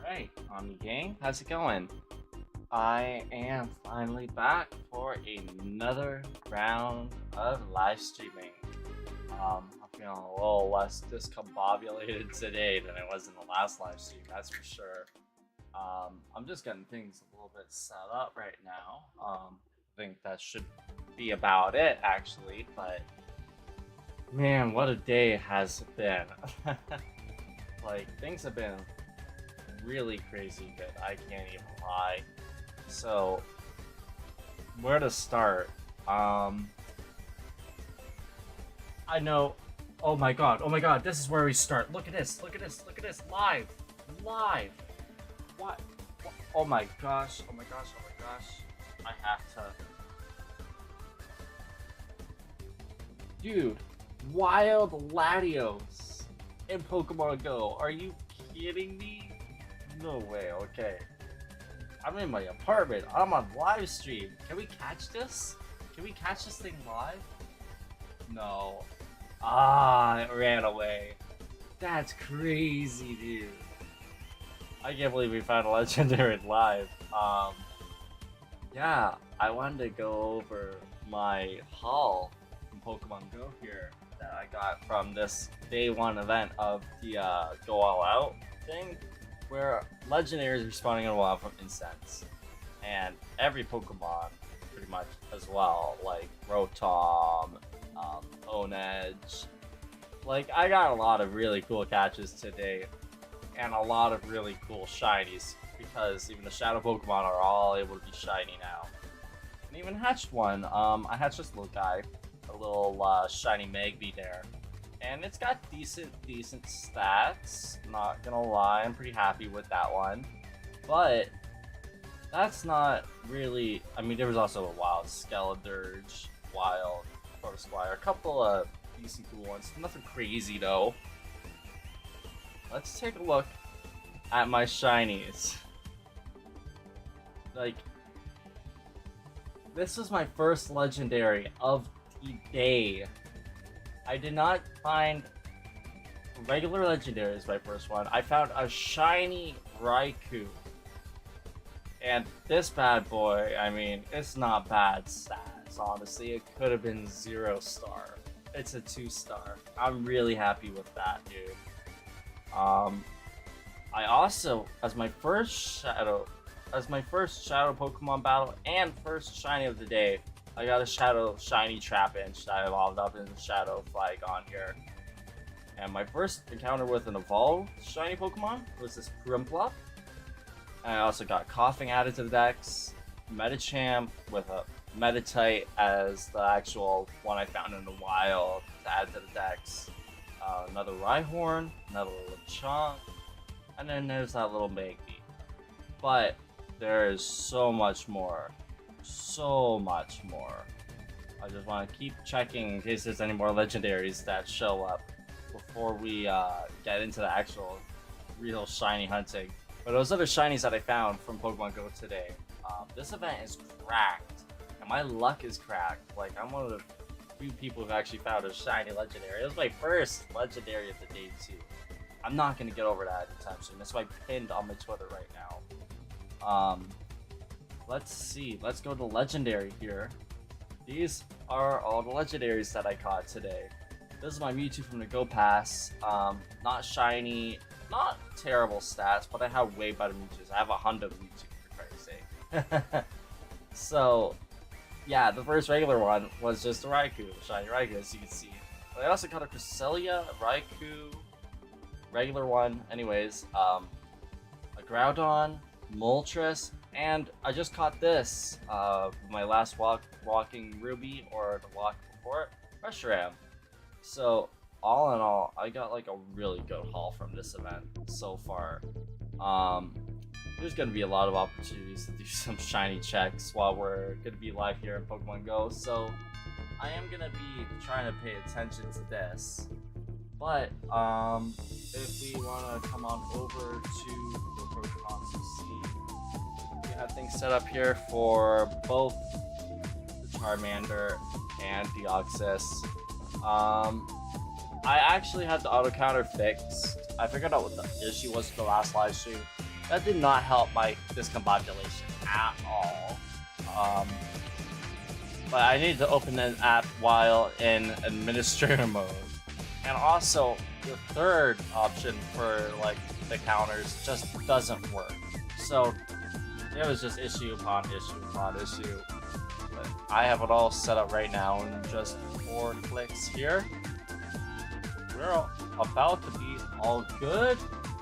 Alright, gang, how's it going? I am finally back for another round of live streaming. I'm feeling a little less discombobulated today than I was in the last live stream, that's for sure. I'm just getting things a little bit set up right now. I think that should be about it, actually, but man, what a day it has been. Like, things have been really crazy good, I can't even lie. So, where to start? I know. Oh my god, this is where we start. Look at this, live. What? Oh my gosh. I have to. Dude, wild Latios in Pokemon Go. Are you kidding me? No way, okay. I'm in my apartment. I'm on live stream. Can we catch this? Can we catch this thing live? No. Ah, it ran away. That's crazy, dude. I can't believe we found a legendary live. Yeah, I wanted to go over my haul from Pokemon Go here that I got from this day one event of the Go All Out thing, where legendaries are spawning in a while from incense, and every Pokemon pretty much as well, like Rotom, Onedge. Like, I got a lot of really cool catches today and a lot of really cool shinies, because even the shadow Pokemon are all able to be shiny now. And even hatched one. I hatched this little guy, a little shiny Magby there. And it's got decent stats, not gonna lie, I'm pretty happy with that one. But that's not really, I mean, there was also a wild Skeledirge, wild Protosquire, a couple of decent cool ones, nothing crazy though. Let's take a look at my shinies. Like, this was my first legendary of the day. I did not find regular legendaries my first one. I found a shiny Raikou. And this bad boy, I mean, it's not bad stats, honestly. It could have been 0-star. It's a 2-star. I'm really happy with that, dude. I also, as my first shadow Pokemon battle and first shiny of the day, I got a Shadow Shiny Trapinch that I evolved up into Shadow Flygon here. And my first encounter with an evolved shiny Pokemon was this Purplup. And I also got Coughing added to the dex, Medicham with a Meditite as the actual one I found in the wild to add to the dex. Another Rhyhorn, another Lechonk, and then there's that little Magby. But there is so much more. So much more. I just want to keep checking in case there's any more legendaries that show up before we get into the actual real shiny hunting. But those other shinies that I found from Pokemon Go today, this event is cracked, and my luck is cracked. Like, I'm one of the few people who've actually found a shiny legendary. It was my first legendary of the day too. I'm not gonna get over that anytime soon. That's why I pinned on my Twitter right now. Let's see. Let's go to legendary here. These are all the legendaries that I caught today. This is my Mewtwo from the Go Pass. Not shiny, not terrible stats, but I have way better Mewtwo's. I have a Honda Mewtwo, for Christ's sake. So, yeah, the first regular one was just a Raikou, a shiny Raikou, as you can see. But I also got a Cresselia, a Raikou, regular one, anyways, a Groudon, Moltres, and I just caught this, my last walking Ruby, or the walk before it, Reshiram. So, all in all, I got like a really good haul from this event so far. There's going to be a lot of opportunities to do some shiny checks while we're going to be live here in Pokemon Go, so I am going to be trying to pay attention to this. But, if we want to come on over to the Pokemon to see, we have things set up here for both the Charmander and Deoxys. I actually had the auto counter fixed. I figured out what the issue was for the last live stream. That did not help my discombobulation at all. But I need to open an app while in administrator mode. And also, the third option for like the counters just doesn't work. So it was just issue upon issue upon issue. But I have it all set up right now in just 4 clicks here. We're about to be all good.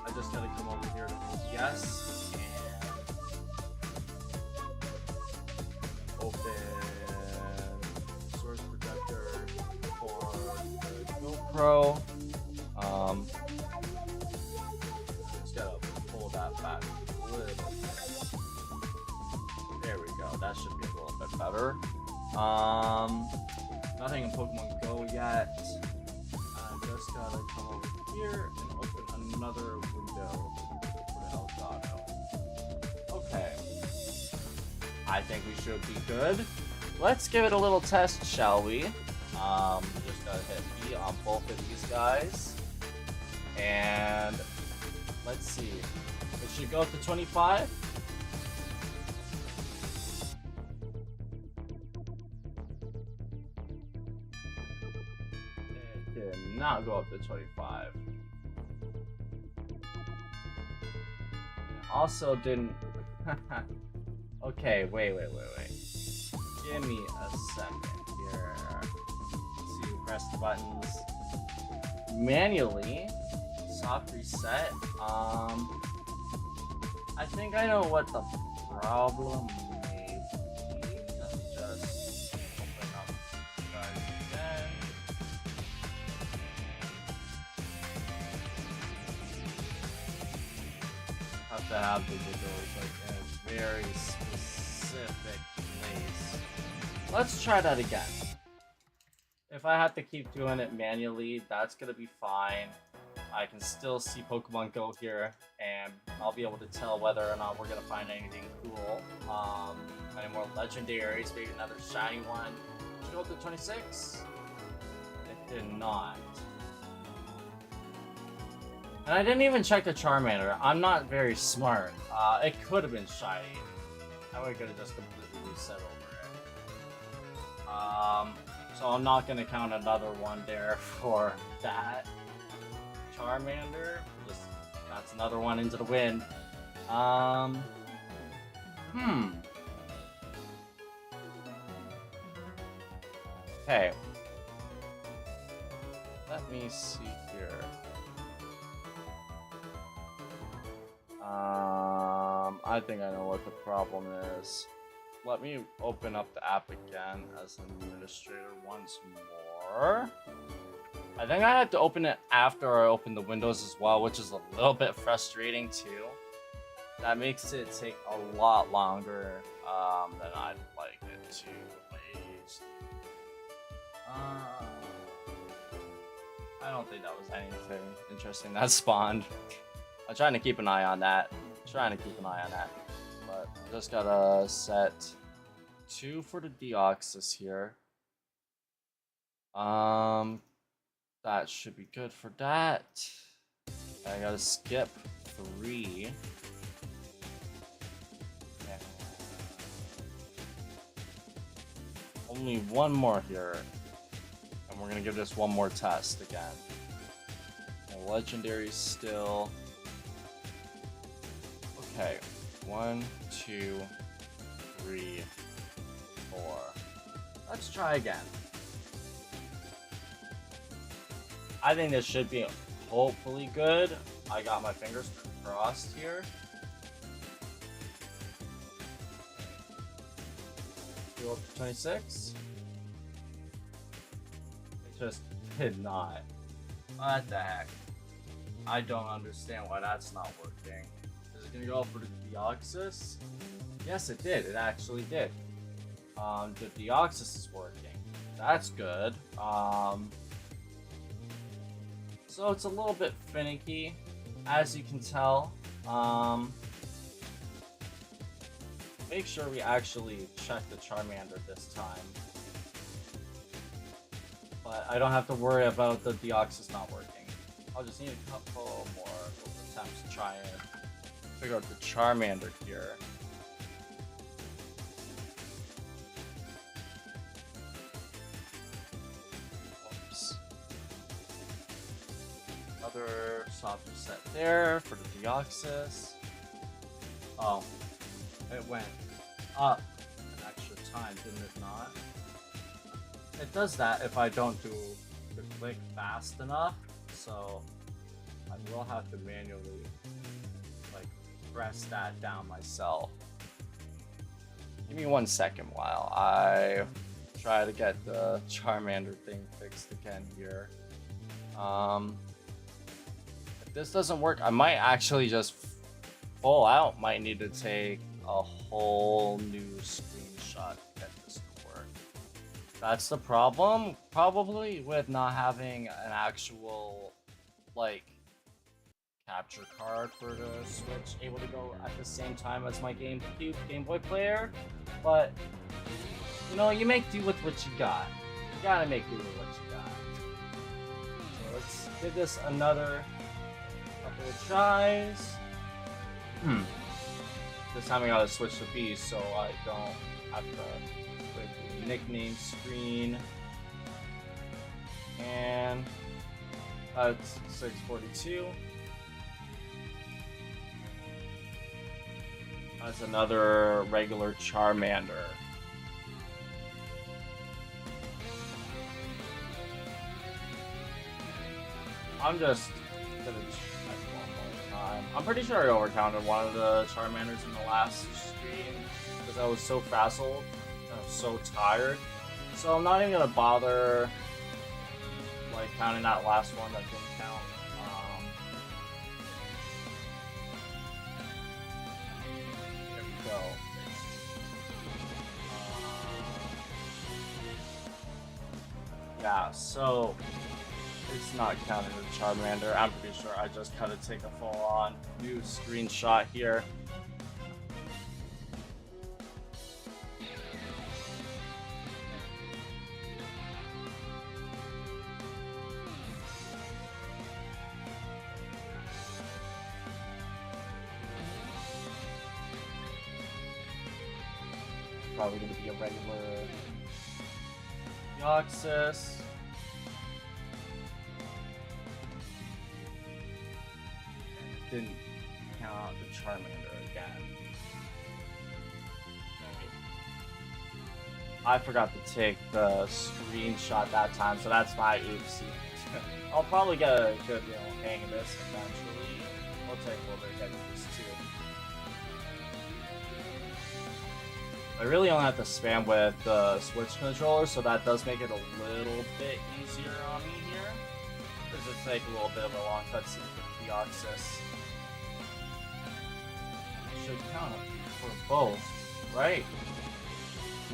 I just gotta come over here to yes and open source protector for the GoPro. Just gotta pull that back a little bit. There we go. That should be a little bit better. Nothing in Pokemon Go yet. I just gotta come over here and open another window for the Elgato. Okay. I think we should be good. Let's give it a little test, shall we? Just gotta hit B on both of these guys. And let's see. It should go to 25. It did not go up to 25. Also didn't. Okay, wait. Give me a second here. To press the buttons manually. Soft reset. I think I know what the problem may be. Let me just open up you guys again. Have to have the windows like in a very specific place. Let's try that again. If I have to keep doing it manually, that's gonna be fine. I can still see Pokemon Go here, and I'll be able to tell whether or not we're gonna find anything cool. Any more legendaries, maybe another shiny one. Should go up to 26. It did not. And I didn't even check the Charmander. I'm not very smart. It could have been shiny. I would have just completely reset over it. So I'm not gonna count another one there for that. Charmander, just that's another one into the wind. Okay. Let me see here. I think I know what the problem is. Let me open up the app again as an administrator once more. I think I had to open it after I opened the windows as well, which is a little bit frustrating too. That makes it take a lot longer than I'd like it to. I don't think that was anything interesting that spawned. I'm trying to keep an eye on that. But just gotta set 2 for the Deoxys here. That should be good for that. I gotta skip 3. And only one more here. And we're gonna give this one more test again. And legendary still. Okay. 1, 2, 3, 4. Let's try again. I think this should be hopefully good. I got my fingers crossed here. Go up to 26. It just did not. What the heck? I don't understand why that's not working. Is it gonna go for the Deoxys? Yes, it did. It actually did. The Deoxys is working. That's good. So it's a little bit finicky, as you can tell. Make sure we actually check the Charmander this time. But I don't have to worry about the Deoxys not working. I'll just need a couple more attempts to try it. figure out the Charmander here. Oops. Another soft reset there for the Deoxys. Oh, it went up an extra time, didn't it not? It does that if I don't do the click fast enough, so I will have to manually like press that down myself. Give me 1 second while I try to get the Charmander thing fixed again here. If this doesn't work, I might actually just full out might need to take a whole new screenshot to get this to work. That's the problem, probably, with not having an actual, like, capture card for the Switch able to go at the same time as my Game Boy player. But, you know, you make do with what you got. You gotta make do with what you got. So let's give this another couple of tries. This time I gotta switch the beast so I don't have to click the nickname screen. And that's 642. That's another regular Charmander. I'm just gonna check one more time. I'm pretty sure I overcounted one of the Charmanders in the last stream because I was so frazzled and I was so tired. So I'm not even gonna bother like counting that last one that didn't count. There we go. Yeah, so it's not counting the Charmander. I'm pretty sure I just gotta take a full-on new screenshot here. Probably gonna be a regular Deoxys. Didn't count the Charmander again. I forgot to take the screenshot that time, so that's my oopsie. I'll probably get a good hang of this eventually. It'll take a little bit to get used to. I really only have to spam with the Switch controller, so that does make it a little bit easier on me here. Because it's like a little bit of a long cutscene for Deoxys. Should count for both, right?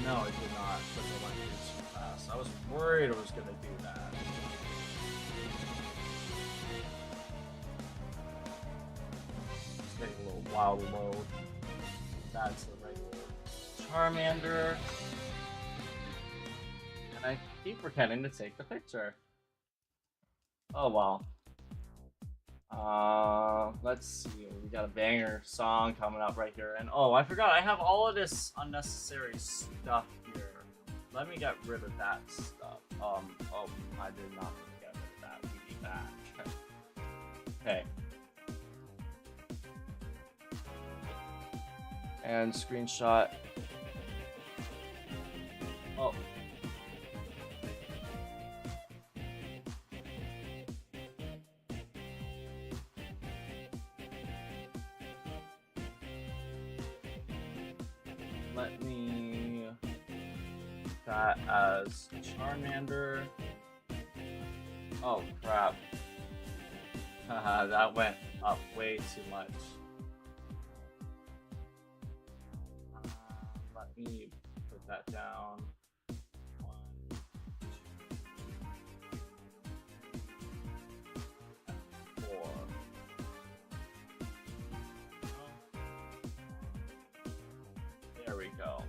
No, it did not, because it went through too fast. I was worried it was going to do that. It's taking a little while to load. That's the regular Charmander. And I keep forgetting to take the picture. Oh well. Let's see. We got a banger song coming up right here. And oh, I forgot. I have all of this unnecessary stuff here. Let me get rid of that stuff. Oh, I did not get rid of that. We need that. Okay. And screenshot. Oh. Let me that as Charmander. Oh crap. Haha, that went up way too much. Let me put that down. 1, 2, 4. There we go.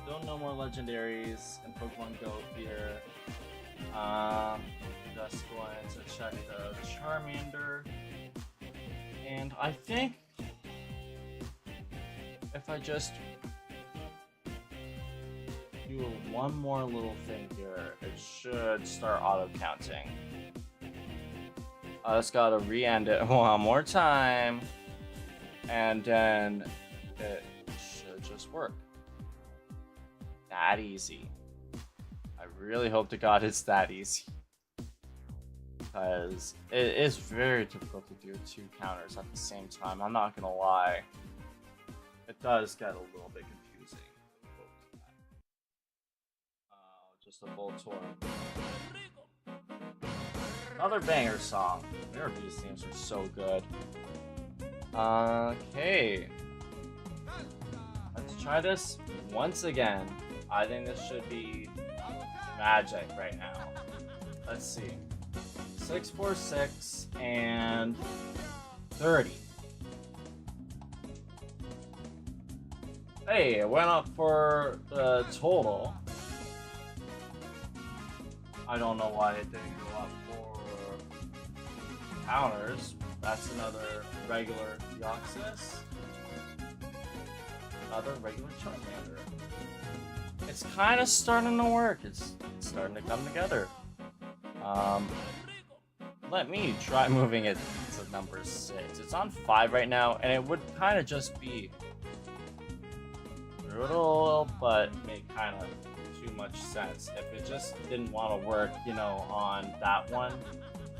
Still no more legendaries in Pokemon Go here. Just going to check the Charmander. And I think if I just do one more little thing here, it should start auto counting. I just gotta re-end it one more time, and then it should just work. That easy. I really hope to God it's that easy, because it is very difficult to do 2 counters at the same time. I'm not gonna lie. It does get a little bit confusing. Just a full tour. Another banger song. These themes are so good. Okay. Let's try this once again. I think this should be magic right now. Let's see. 6, 4, 6, and 30. Hey, it went up for the total. I don't know why it didn't go up for counters. That's another regular Deoxys. Another regular Charmander. It's kind of starting to work. It's starting to come together. Let me try moving it to number 6. It's on 5 right now, and it would kind of just be brutal, but make kind of too much sense if it just didn't want to work, you know, on that one,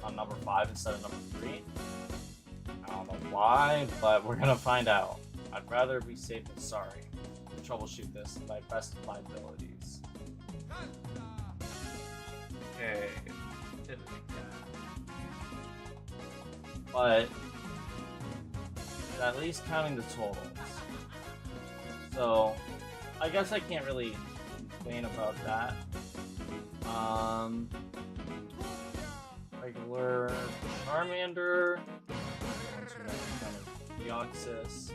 on number 5 instead of number 3. I don't know why, but we're gonna find out. I'd rather be safe than sorry. Troubleshoot this to my best of my abilities. Okay, did it again. But at least counting the totals. So I guess I can't really complain about that. Regular Charmander, kind of Deoxys.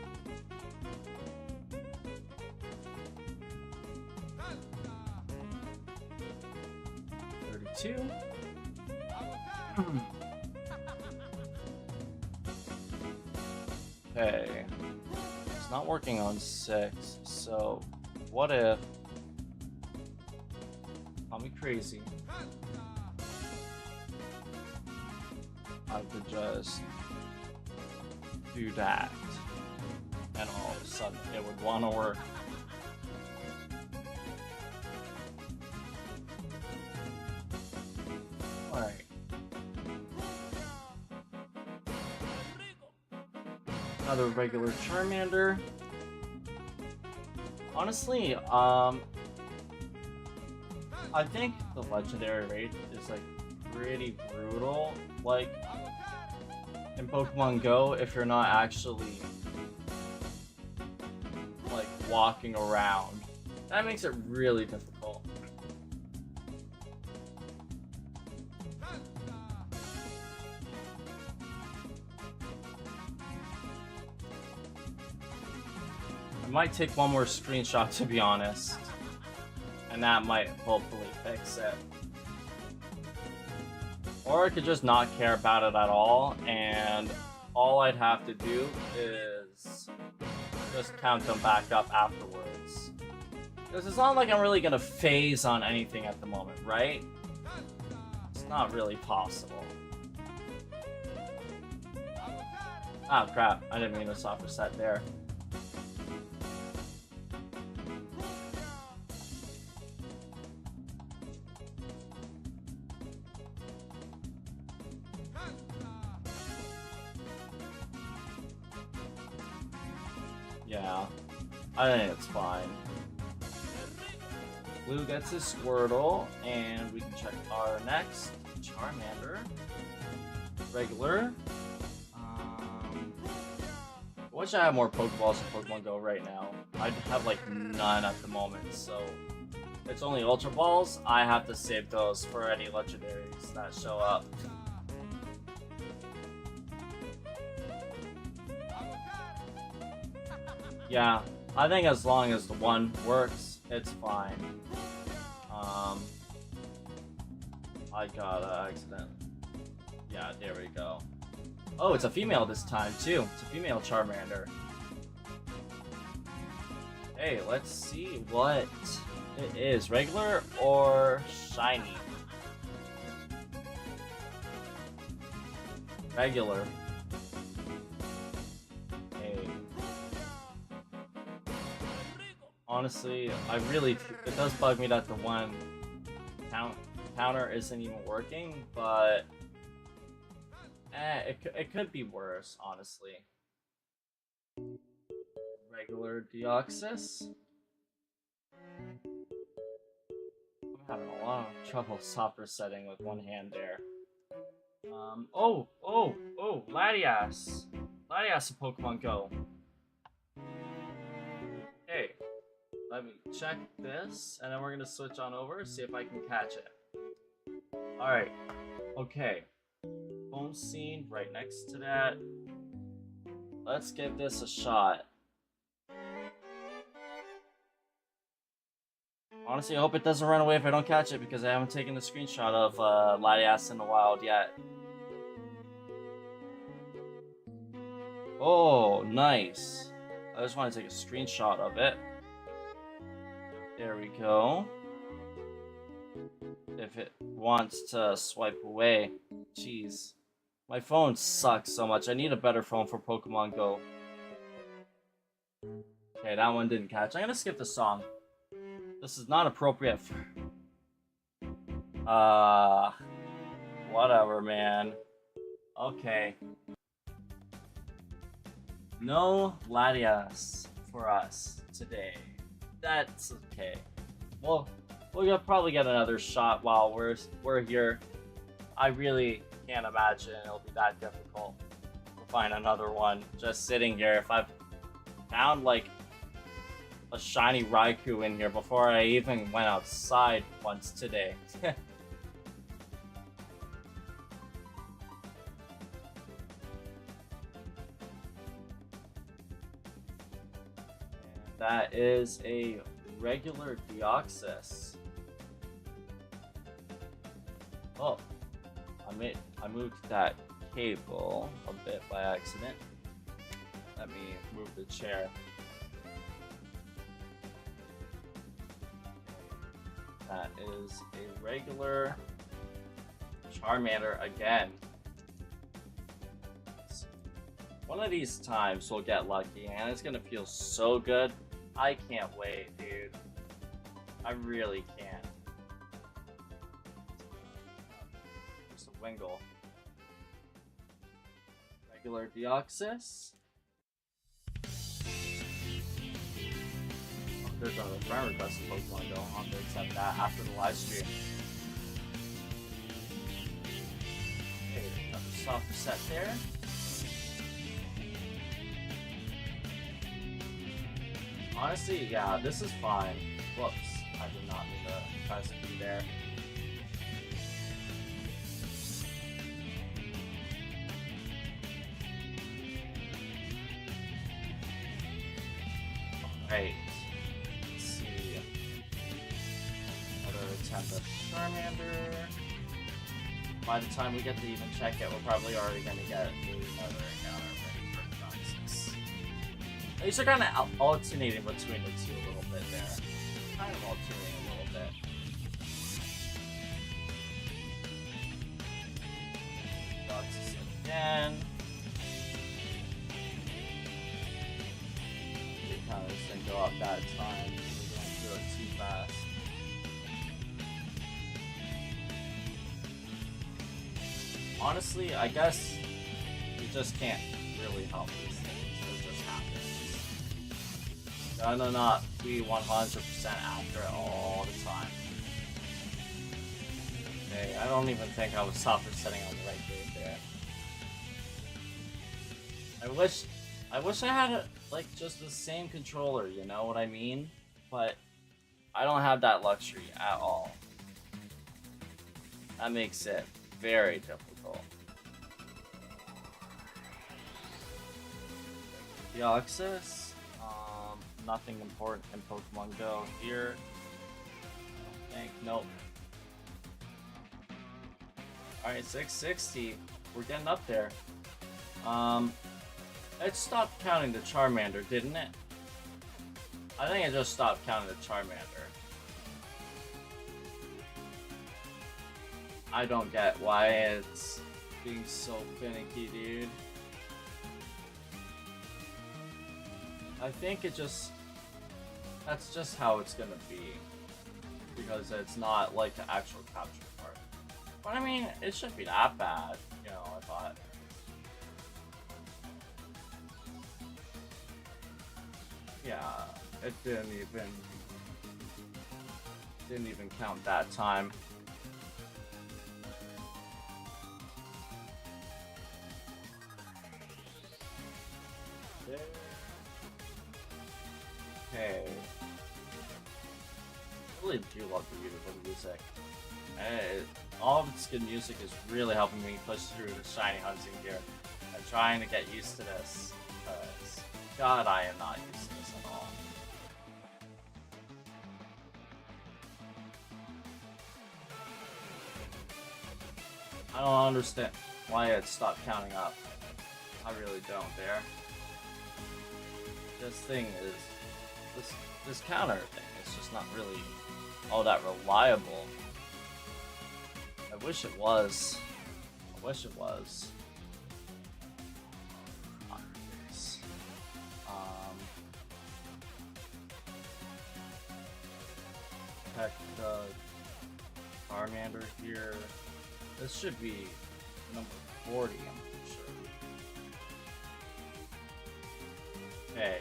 Okay, it's not working on 6, so what if, call me crazy, I could just do that, and all of a sudden it would want to work. Alright. Another regular Charmander. Honestly, I think the legendary rate is like pretty brutal. Like in Pokemon Go, if you're not actually like walking around, that makes it really difficult. I might take one more screenshot, to be honest, and that might hopefully fix it. Or I could just not care about it at all, and all I'd have to do is just count them back up afterwards. Because it's not like I'm really gonna phase on anything at the moment, right? It's not really possible. Oh crap, I didn't mean to soft reset there. Yeah, I think it's fine. Blue gets his Squirtle, and we can check our next Charmander. Regular. I wish I had more Pokeballs in Pokemon Go right now. I have like none at the moment, so it's only Ultra Balls. I have to save those for any legendaries that show up. Yeah, I think as long as the one works, it's fine. I got an accident. Yeah, there we go. Oh, it's a female this time too. It's a female Charmander. Hey, let's see what it is. Regular or shiny? Regular. Hey. Honestly, it does bug me that the one counter isn't even working, but it could be worse, honestly. Regular Deoxys. I'm having a lot of trouble softer setting with one hand there. Oh, Latias. Latias in Pokemon Go. Hey, let me check this, and then we're gonna switch on over, see if I can catch it. Alright, okay. Home scene right next to that. Let's give this a shot. Honestly, I hope it doesn't run away if I don't catch it, because I haven't taken a screenshot of Latias in the wild yet. Oh, nice. I just want to take a screenshot of it. There we go. If it wants to swipe away. Jeez. My phone sucks so much. I need a better phone for Pokemon Go. Okay, that one didn't catch. I'm gonna skip the song. This is not appropriate for... whatever, man. Okay. No Latias for us today. That's okay. Well, we'll probably get another shot while we're here. I really can't imagine it'll be that difficult to find another one just sitting here. If I've found like a shiny Raikou in here before I even went outside once today. That is a regular Deoxys. Oh, I moved that cable a bit by accident. Let me move the chair. That is a regular Charmander again. One of these times we'll get lucky, and it's gonna feel so good. I can't wait, dude. I really can't. Just a Wingull. Regular Deoxys. There's a friend request in Pokemon Go. I'll have to accept that after the live stream. Okay, another soft set there. Honestly, yeah, this is fine. Whoops, I did not mean to press B there. Alright. Let's see. Another attempt at Charmander. By the time we get to even check it, we're probably already gonna get another encounter ready for Deoxys. These are kind of alternating between the two a little bit there. Kind of alternating a little bit. Deoxys again. Kind of just didn't go up that time. We're going through it too fast. Honestly, I guess you just can't really help these things. It just happens. Gonna not be 100% accurate all the time. Okay, I don't even think I was softer setting on the right game there. I wish I had like just the same controller, you know what I mean? But I don't have that luxury at all. That makes it very difficult. Deoxys, nothing important in Pokemon Go here. I think, nope. Alright, 660. We're getting up there. It stopped counting the Charmander, didn't it? I think I just stopped counting the Charmander. I don't get why it's being so finicky, dude. I think it just... That's just how it's gonna be. Because it's not like the actual capture part. But I mean, it shouldn't be that bad, you know, I thought. Yeah, it didn't even count that time. Okay. I really do love the beautiful music. All of its good music is really helping me push through the shiny hunting gear. I'm trying to get used to this, because God, I am not used to this at all. I don't understand why it stopped counting up. I really don't there. This thing is... This counter thing is just not really all that reliable. I wish it was. I wish it was. Heck, Charmander here. This should be number 40, I'm pretty sure. Okay.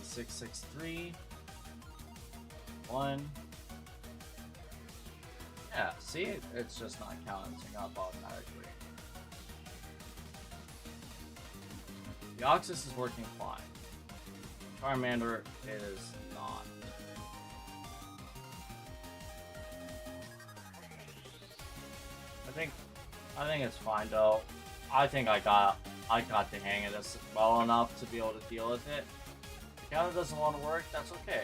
Six, 3, 1. Yeah, see, it's just not counting up automatically. Deoxys is working fine. Charmander is not. I think it's fine though. I think I got the hang of this well enough to be able to deal with it. If the counter doesn't want to work, that's okay.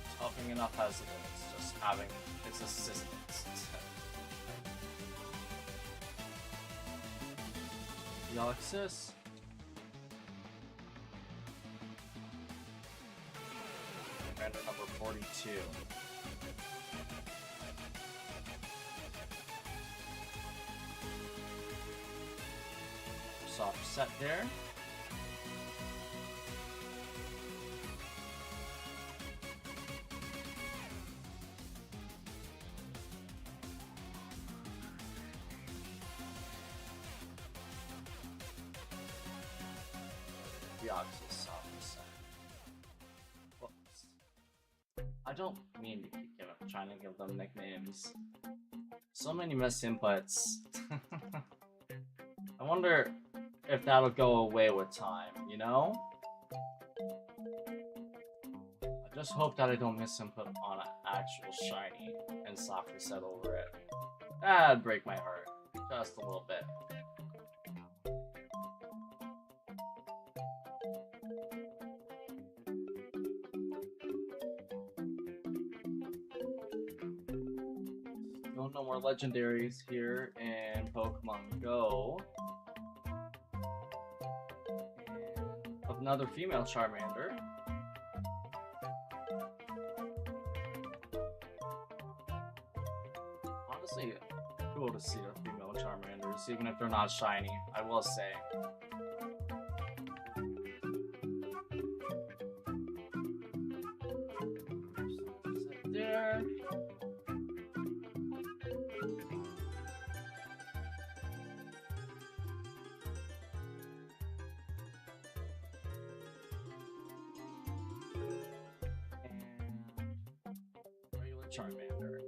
It's helping enough as it is, just having its assistance. Deoxys. Commander number 42. Soft set there. Deoxys soft set. Whoops. I don't mean to keep trying to give them nicknames. So many missed inputs. I wonder if that'll go away with time, you know? I just hope that I don't miss input on an actual shiny and soft reset over it. That'd break my heart. Just a little bit. No more legendaries here in Pokemon Go. And another female Charmander. Honestly, cool to see the female Charmanders, even if they're not shiny, I will say. There. Charmander.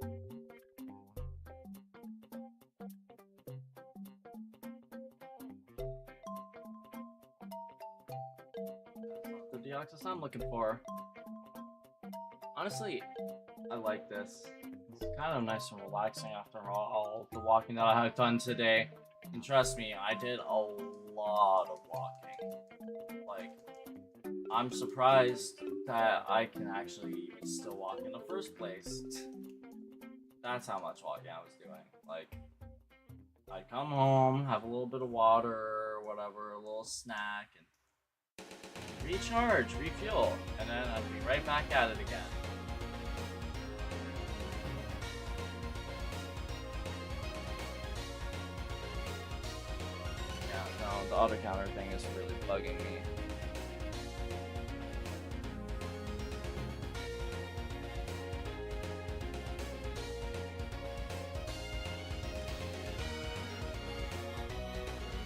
The Deoxys I'm looking for. Honestly, I like this. It's kind of nice and relaxing after all the walking that I have done today. And trust me, I did a lot of walking. Like, I'm surprised that I can actually even still walk in the first place. That's how much walking I was doing. Like, I'd come home, have a little bit of water or whatever, a little snack, and recharge, refuel, and then I'd be right back at it again. Yeah, no, the auto counter thing is really bugging me.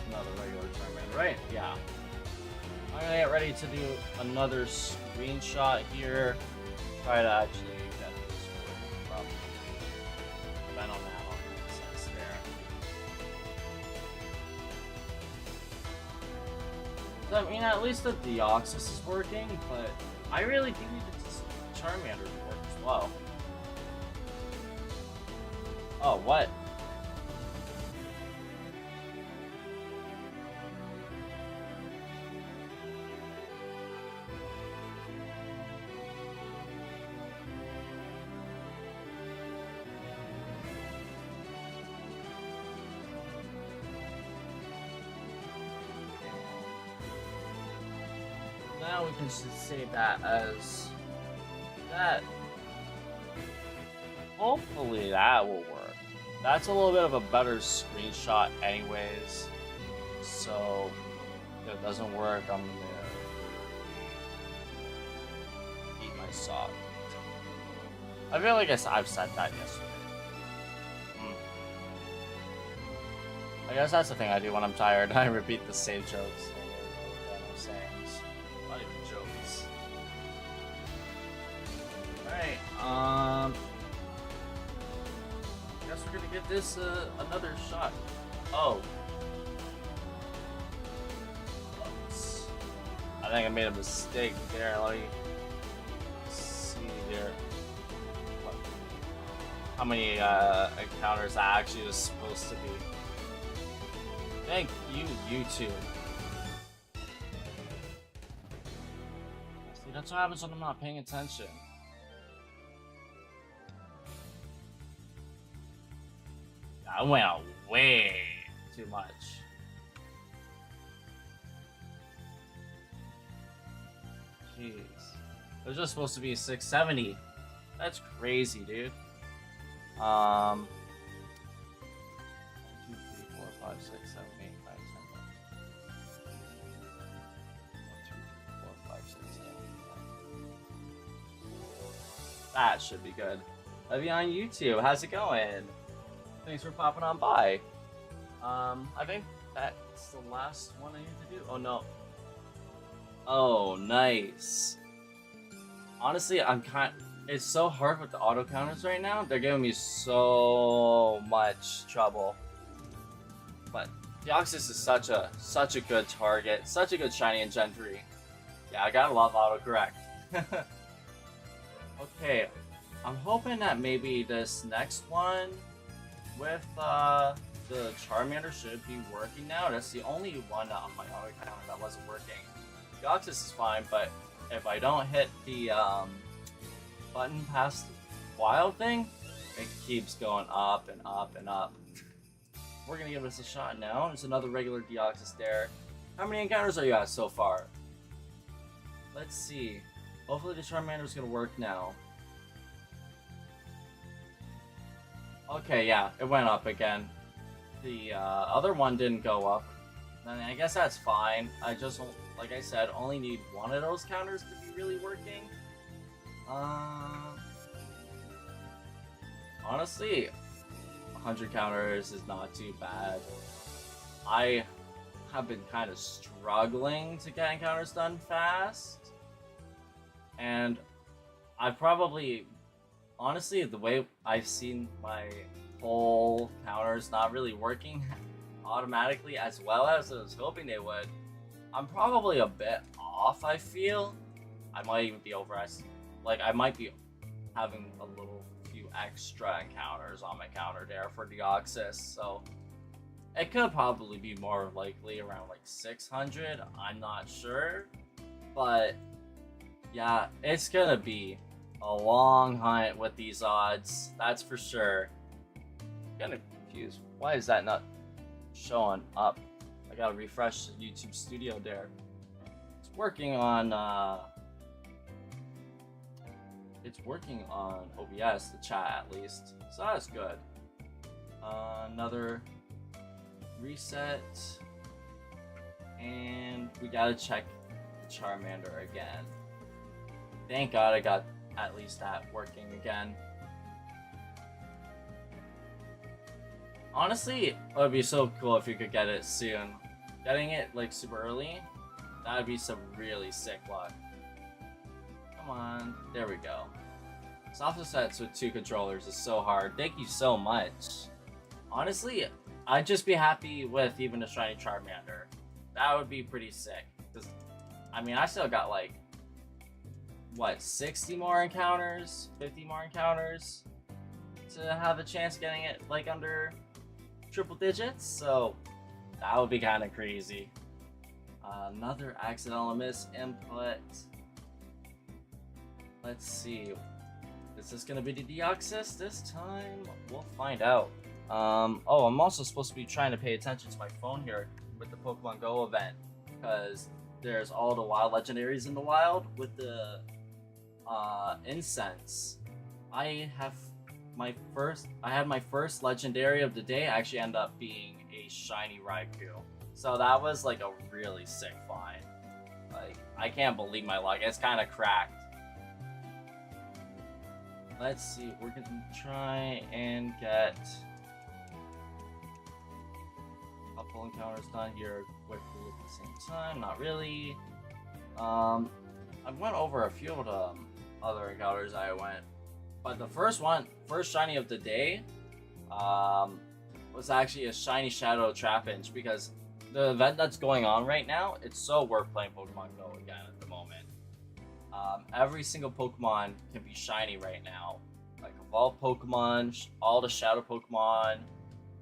Another regular Charmander, right? Yeah. I'm gonna get ready to do another screenshot here. Try to actually get this from Venom now. Sense there. So, I mean, at least the Deoxys is working, but I really do need the Charmander to work as well. Oh, what? Now we can just say that as that. Hopefully that will work. That's a little bit of a better screenshot anyways. So if it doesn't work, I'm gonna eat my sock. I feel like I've said that yesterday. I guess that's the thing I do when I'm tired. I repeat the same jokes over and over again. Not even jokes. Alright, guess we're gonna give this another shot. Oh. Oops. I think I made a mistake there. Let me see here. How many encounters that actually was supposed to be. Thank you, YouTube. See, that's what happens when I'm not paying attention. I went out way too much. Jeez. It was just supposed to be 670. That's crazy, dude. 1, 2, 3, 4, 5, 6, 7, 8, 9, 10, 1, 2, 3, 4, 5, 6, 7, 8, 9. That should be good. Love you on YouTube. How's it going? Thanks for popping on by. I think that's the last one I need to do. Oh no. Oh, nice. Honestly, it's so hard with the auto counters right now. They're giving me so much trouble. But Deoxys is such a good target, such a good shiny in Gen 3. Yeah, I gotta love autocorrect. Okay, I'm hoping that maybe this next one with the Charmander should be working now. That's the only one on my auto counter that wasn't working. Deoxys is fine, but if I don't hit the button past the wild thing, it keeps going up and up and up. We're gonna give this a shot now. There's another regular Deoxys there. How many encounters are you at so far? Let's see. Hopefully the Charmander is gonna work now. Okay, yeah, it went up again. The other one didn't go up. I guess that's fine. I just, like I said, only need one of those counters to be really working. Honestly, 100 counters is not too bad. I have been kind of struggling to get encounters done fast. And I probably, honestly, the way I've seen my whole counters not really working automatically as well as I was hoping they would, I'm probably a bit off, I feel. I might even be overestimating. Like, I might be having a few extra encounters on my counter there for Deoxys, so it could probably be more likely around like 600, I'm not sure. But yeah, it's gonna be a long hunt with these odds, that's for sure. I'm kind of confused. Why is that not showing up? I gotta refresh the YouTube Studio there. It's working on OBS, the chat at least, so that's good. Another reset, and we gotta check the Charmander again. Thank God I got at least that working again. Honestly, it would be so cool if you could get it soon. Getting it like super early, that would be some really sick luck. Come on, there we go. Soft sets with 2 controllers is so hard. Thank you so much. Honestly, I'd just be happy with even a shiny Charmander. That would be pretty sick. Cause, I mean, I still got like, what, 60 more encounters? 50 more encounters? To have a chance getting it like under triple digits? So, that would be kind of crazy. Another accidental miss input. Let's see. Is this gonna be the Deoxys this time? We'll find out. Oh, I'm also supposed to be trying to pay attention to my phone here with the Pokemon Go event, because there's all the wild legendaries in the wild with the incense. I had my first legendary of the day actually ended up being a shiny Raikou. So that was like a really sick find. Like, I can't believe my luck. It's kind of cracked. Let's see, we're gonna try and get a couple encounters done here quickly at the same time. Not really. I went over a few of the other encounters I went, but the first shiny of the day, was actually a shiny Shadow Trapinch, because the event that's going on right now, it's so worth playing Pokemon Go again at the moment. Every single Pokemon can be shiny right now. Like evolved Pokemon, all the Shadow Pokemon,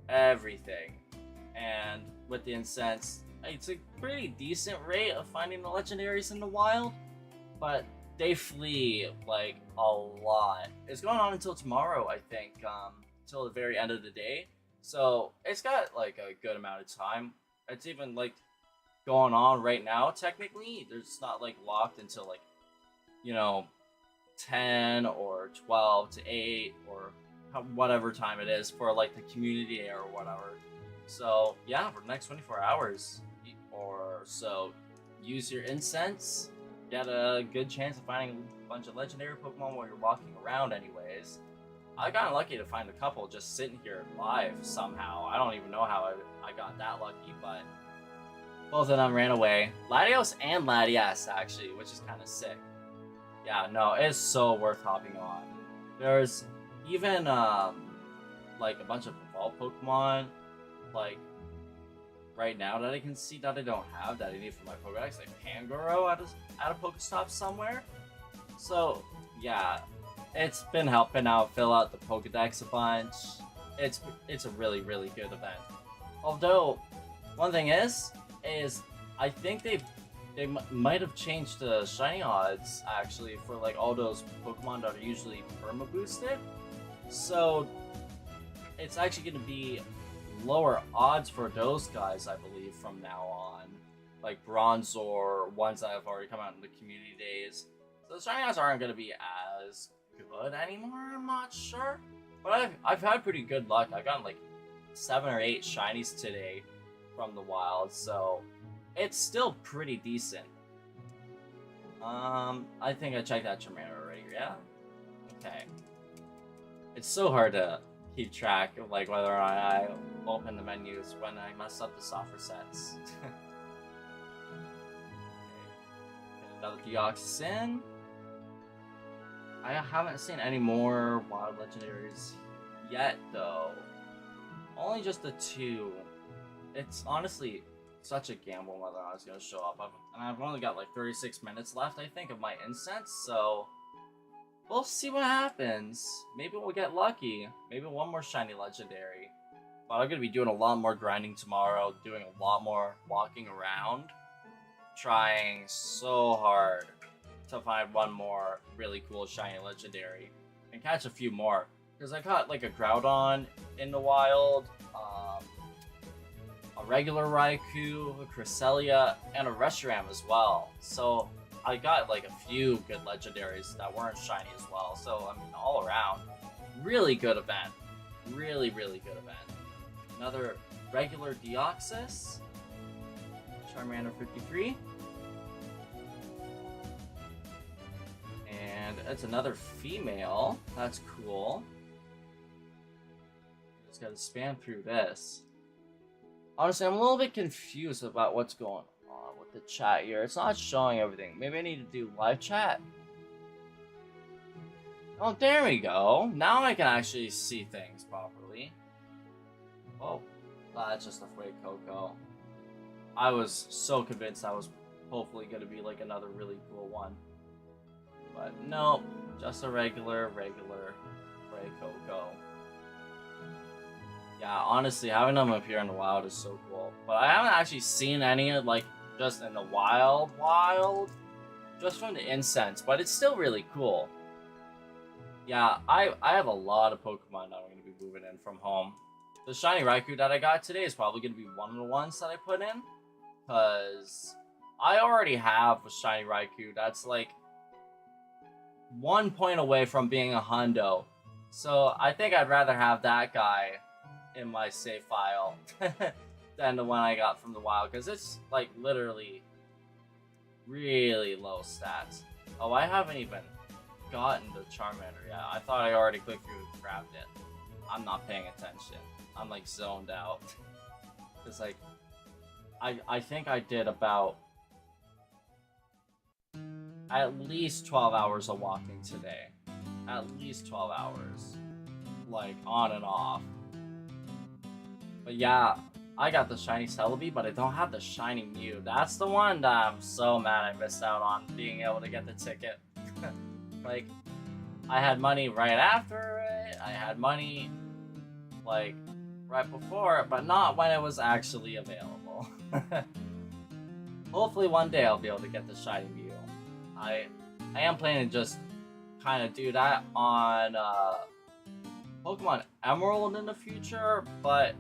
everything. And with the incense, it's a pretty decent rate of finding the legendaries in the wild, but they flee like a lot. It's going on until tomorrow, I think, until the very end of the day. So it's got like a good amount of time. It's even like going on right now, technically. It's not like locked until like, 10 or 12 to 8 or whatever time it is for like the community day or whatever. So yeah, for the next 24 hours or so, use your incense, get a good chance of finding a bunch of legendary Pokemon while you're walking around anyways. I got lucky to find a couple just sitting here live somehow. I don't even know how I got that lucky, but both of them ran away. Latios and Latias, actually, which is kind of sick. Yeah, no, it's so worth hopping on. There's even, like, a bunch of evolved Pokemon, like, right now that I can see that I don't have, that I need for my Pokedex, like Pangoro at a Pokestop somewhere. So, yeah, it's been helping out fill out the Pokedex a bunch. It's a really, really good event. Although, one thing is I think they might have changed the shiny odds, actually, for like all those Pokemon that are usually perma boosted. So it's actually going to be lower odds for those guys, I believe, from now on. Like Bronzor, ones that have already come out in the community days. So the shiny odds aren't going to be as good anymore, I'm not sure. But I've had pretty good luck. I've gotten like 7 or 8 shinies today from the wild, so it's still pretty decent. I think I checked that Charmander already, yeah? Okay. It's so hard to keep track of like whether or not I open the menus when I mess up the software sets. Okay. Another Deoxys in. I haven't seen any more wild legendaries yet, though. Only just the 2. It's honestly such a gamble whether or not it's going to show up. And I've only got like 36 minutes left, I think, of my incense, so we'll see what happens. Maybe we'll get lucky. Maybe one more shiny legendary. But I'm going to be doing a lot more grinding tomorrow, doing a lot more walking around, trying so hard to find one more really cool shiny legendary and catch a few more. Because I caught like a Groudon in the wild, a regular Raikou, a Cresselia, and a Reshiram as well. So I got like a few good legendaries that weren't shiny as well. So I mean, all around, really good event. Really, really good event. Another regular Deoxys, Charmander 53. And it's another female. That's cool. Just gotta spam through this. Honestly, I'm a little bit confused about what's going on with the chat here. It's not showing everything. Maybe I need to do live chat. Oh, there we go. Now I can actually see things properly. Oh, that's just a fake Coco. I was so convinced that was hopefully going to be like another really cool one. But no, just a regular Fray Coco. Yeah, honestly, having them appear in the wild is so cool. But I haven't actually seen any, like, just in the wild, just from the incense. But it's still really cool. Yeah, I have a lot of Pokemon that I'm going to be moving in from home. The shiny Raikou that I got today is probably going to be one of the ones that I put in. Because I already have a shiny Raikou that's like 1 point away from being a hundo. So I think I'd rather have that guy in my save file than the one I got from the wild. Because it's like literally really low stats. Oh, I haven't even gotten the Charmander yet. I thought I already clicked through and grabbed it. I'm not paying attention. I'm like zoned out. It's like I think I did about at least 12 hours of walking today. At least 12 hours. Like on and off. But yeah, I got the shiny Celebi, but I don't have the shiny Mew. That's the one that I'm so mad I missed out on being able to get the ticket. Like, I had money right after it. I had money like right before it, but not when it was actually available. Hopefully one day I'll be able to get the shiny Mew. I am planning to just kind of do that on Pokemon Emerald in the future, but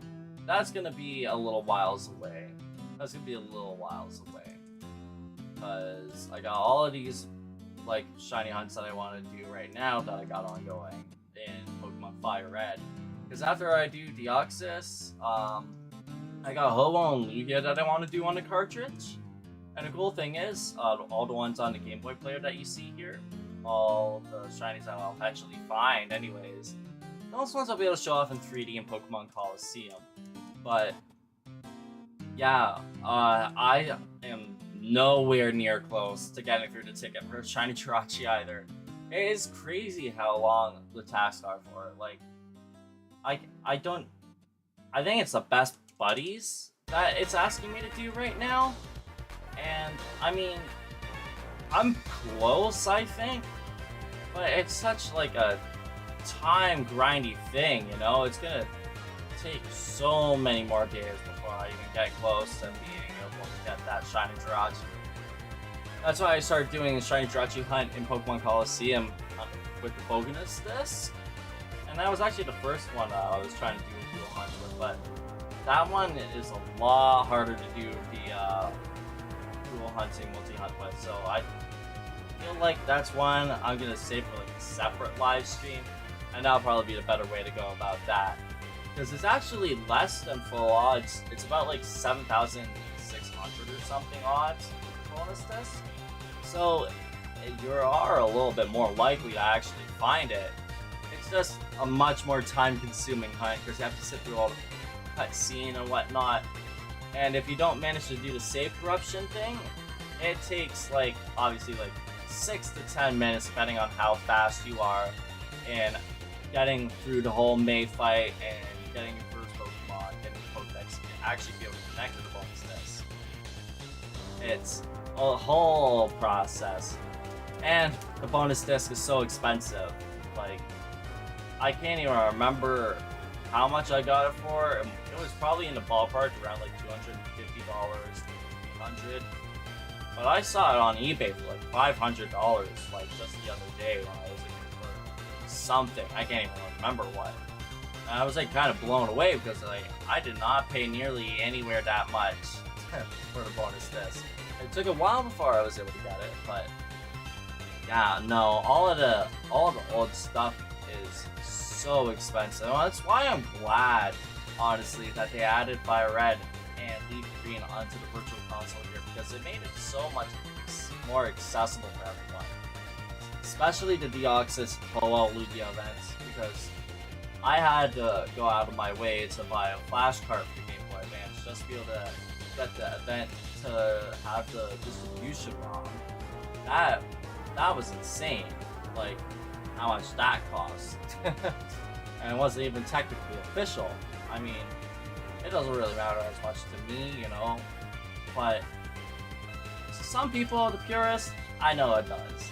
that's gonna be a little whiles away. Because I got all of these like shiny hunts that I want to do right now that I got ongoing in Pokemon FireRed. Because after I do Deoxys, I got Ho-Oh and Lugia that I want to do on the cartridge. And the cool thing is, all the ones on the Game Boy player that you see here, all the shinies that I'll eventually find anyways, those ones I'll be able to show off in 3D in Pokemon Coliseum. But yeah, I am nowhere near close to getting through the ticket for shiny Jirachi either. It is crazy how long the tasks are for it. Like, I think it's the best buddies that it's asking me to do right now. And I mean, I'm close, I think, but it's such like a time grindy thing, you know? It's gonna take so many more days before I even get close to being able to get that shiny Jirachi. That's why I started doing a shiny Jirachi hunt in Pokemon Coliseum with the Boganus disc. And that was actually the first one I was trying to do a dual hunt with, but that one is a lot harder to do the dual hunting, multi-hunt with, so I feel like that's one I'm gonna save for like a separate live stream, and that'll probably be the better way to go about that. Because it's actually less than full odds. It's about like 7,600 or something odds bonus disc. So you are a little bit more likely to actually find it. It's just a much more time-consuming hunt because you have to sit through all the cutscene and whatnot. And if you don't manage to do the save corruption thing, it takes like obviously like 6 to 10 minutes depending on how fast you are in getting through the whole May fight and getting your first Pokemon, getting the Pokedex, and actually be able to connect to the bonus disc. It's a whole process. And the bonus disc is so expensive. Like, I can't even remember how much I got it for. It was probably in the ballpark around like $250, $300. But I saw it on eBay for like $500 like just the other day when I was looking for something. I can't even remember what. And I was like kind of blown away because like I did not pay nearly anywhere that much for the bonus disc. It took a while before I was able to get it, but yeah, no, all the old stuff is so expensive. Well, that's why I'm glad, honestly, that they added FireRed and Leaf Green onto the Virtual Console here, because it made it so much more accessible for everyone. Especially the Deoxys OL Lugia events, because I had to go out of my way to buy a flash card for Game Boy Advance just to be able to get the event to have the distribution wrong. That was insane, like how much that cost. And it wasn't even technically official. I mean, it doesn't really matter as much to me, you know, but to some people, the purists, I know it does.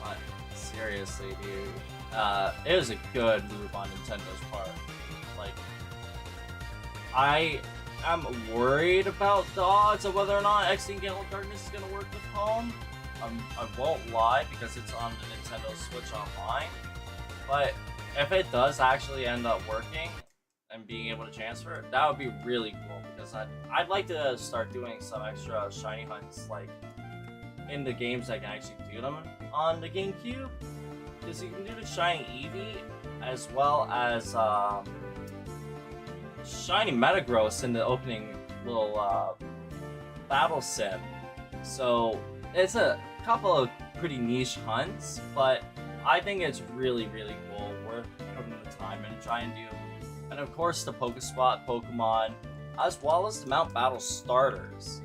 But seriously, dude, it was a good move on Nintendo's part. Like, I am worried about the odds of whether or not Extinct Gale of Darkness is going to work with Home. I won't lie, because it's on the Nintendo Switch Online. But if it does actually end up working and being able to transfer it, that would be really cool, because I'd like to start doing some extra shiny hunts like in the games I can actually do them on the GameCube, because you can do the shiny Eevee as well as shiny Metagross in the opening little battle sim. So it's a couple of pretty niche hunts, but I think it's really, really cool, worth putting the time in to try and do. And of course the Pokespot Pokemon, as well as the Mount Battle starters.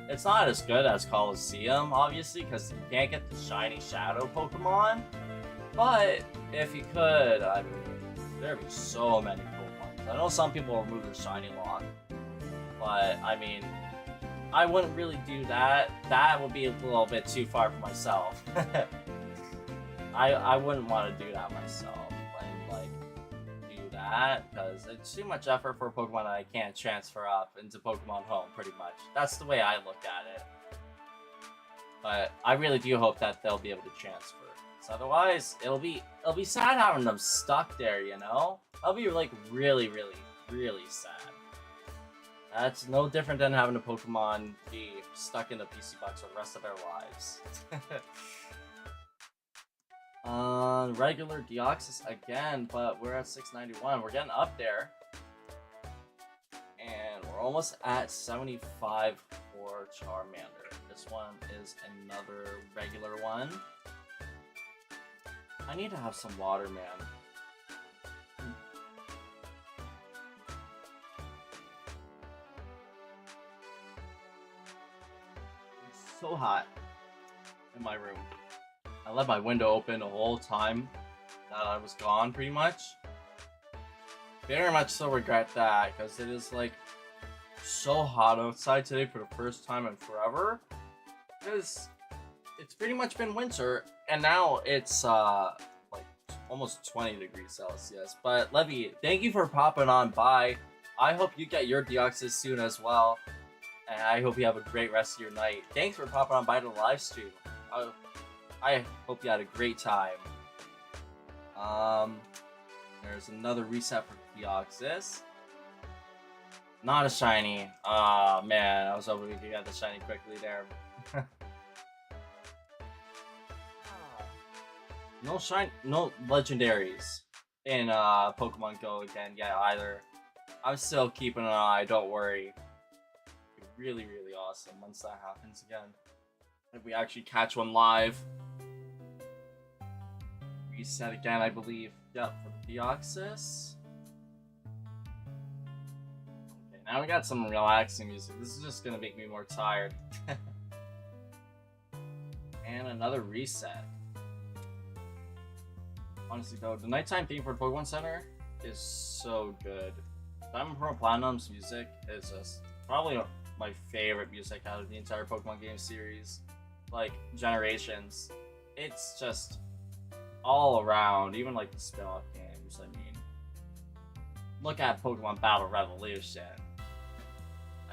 It's not as good as Coliseum, obviously, because you can't get the shiny Shadow Pokemon. But if you could, I mean, there'd be so many Pokemon. I know some people will remove the shiny lock, but I mean, I wouldn't really do that. That would be a little bit too far for myself. I wouldn't want to do that myself. Because it's too much effort for a Pokemon that I can't transfer up into Pokemon Home, pretty much. That's the way I look at it. But I really do hope that they'll be able to transfer. So otherwise, it'll be sad having them stuck there, you know? That'll be like really, really, really sad. That's no different than having a Pokemon be stuck in the PC box for the rest of their lives. Regular Deoxys again, but we're at 691. We're getting up there. And we're almost at 75 for Charmander. This one is another regular one. I need to have some water, man. It's so hot in my room. I left my window open the whole time that I was gone, pretty much. Very much so regret that, because it is like so hot outside today for the first time in forever. Because it's pretty much been winter, and now it's like almost 20 degrees Celsius. But Levy, thank you for popping on by. I hope you get your Deoxys soon as well, and I hope you have a great rest of your night. Thanks for popping on by the live stream. I hope you had a great time. There's another reset for Deoxys. Not a shiny. Ah, man, I was hoping we could get the shiny quickly there. No legendaries in Pokemon Go again yet either. I'm still keeping an eye, don't worry. It'd be really, really awesome once that happens again. If we actually catch one live. Reset again, I believe. Yep, for the Deoxys. Okay, now we got some relaxing music. This is just gonna make me more tired. And another reset. Honestly though, the nighttime theme for Pokemon Center is so good. Diamond Pearl Platinum's music is just probably my favorite music out of the entire Pokemon game series. Like, Generations. It's just all around, even like the spin-off games, I mean. Look at Pokemon Battle Revolution.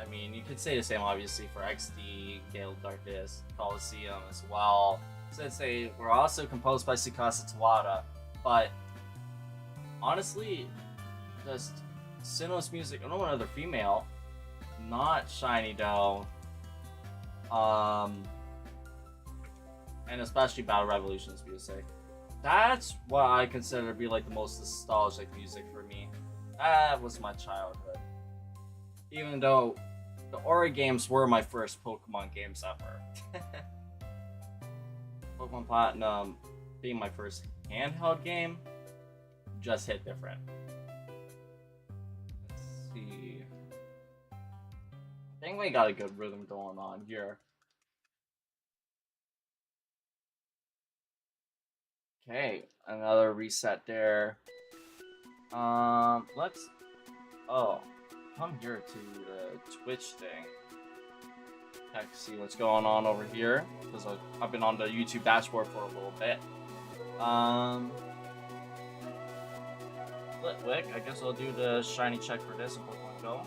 I mean, you could say the same obviously for XD, Gale Darkness, Coliseum as well, since they were also composed by Tsukasa Tawada. But honestly, just Sinnoh's music, I don't know another female, not Shiny though, and especially Battle Revolution's music. That's what I consider to be like the most nostalgic music for me. That was my childhood. Even though the Ori games were my first Pokemon games ever. Pokemon Platinum being my first handheld game, just hit different. Let's see. I think we got a good rhythm going on here. Okay, another reset there. Let's come here to the Twitch thing. Check to see what's going on over here, because I've been on the YouTube dashboard for a little bit. Litwick, I guess I'll do the shiny check for this in Pokemon Go.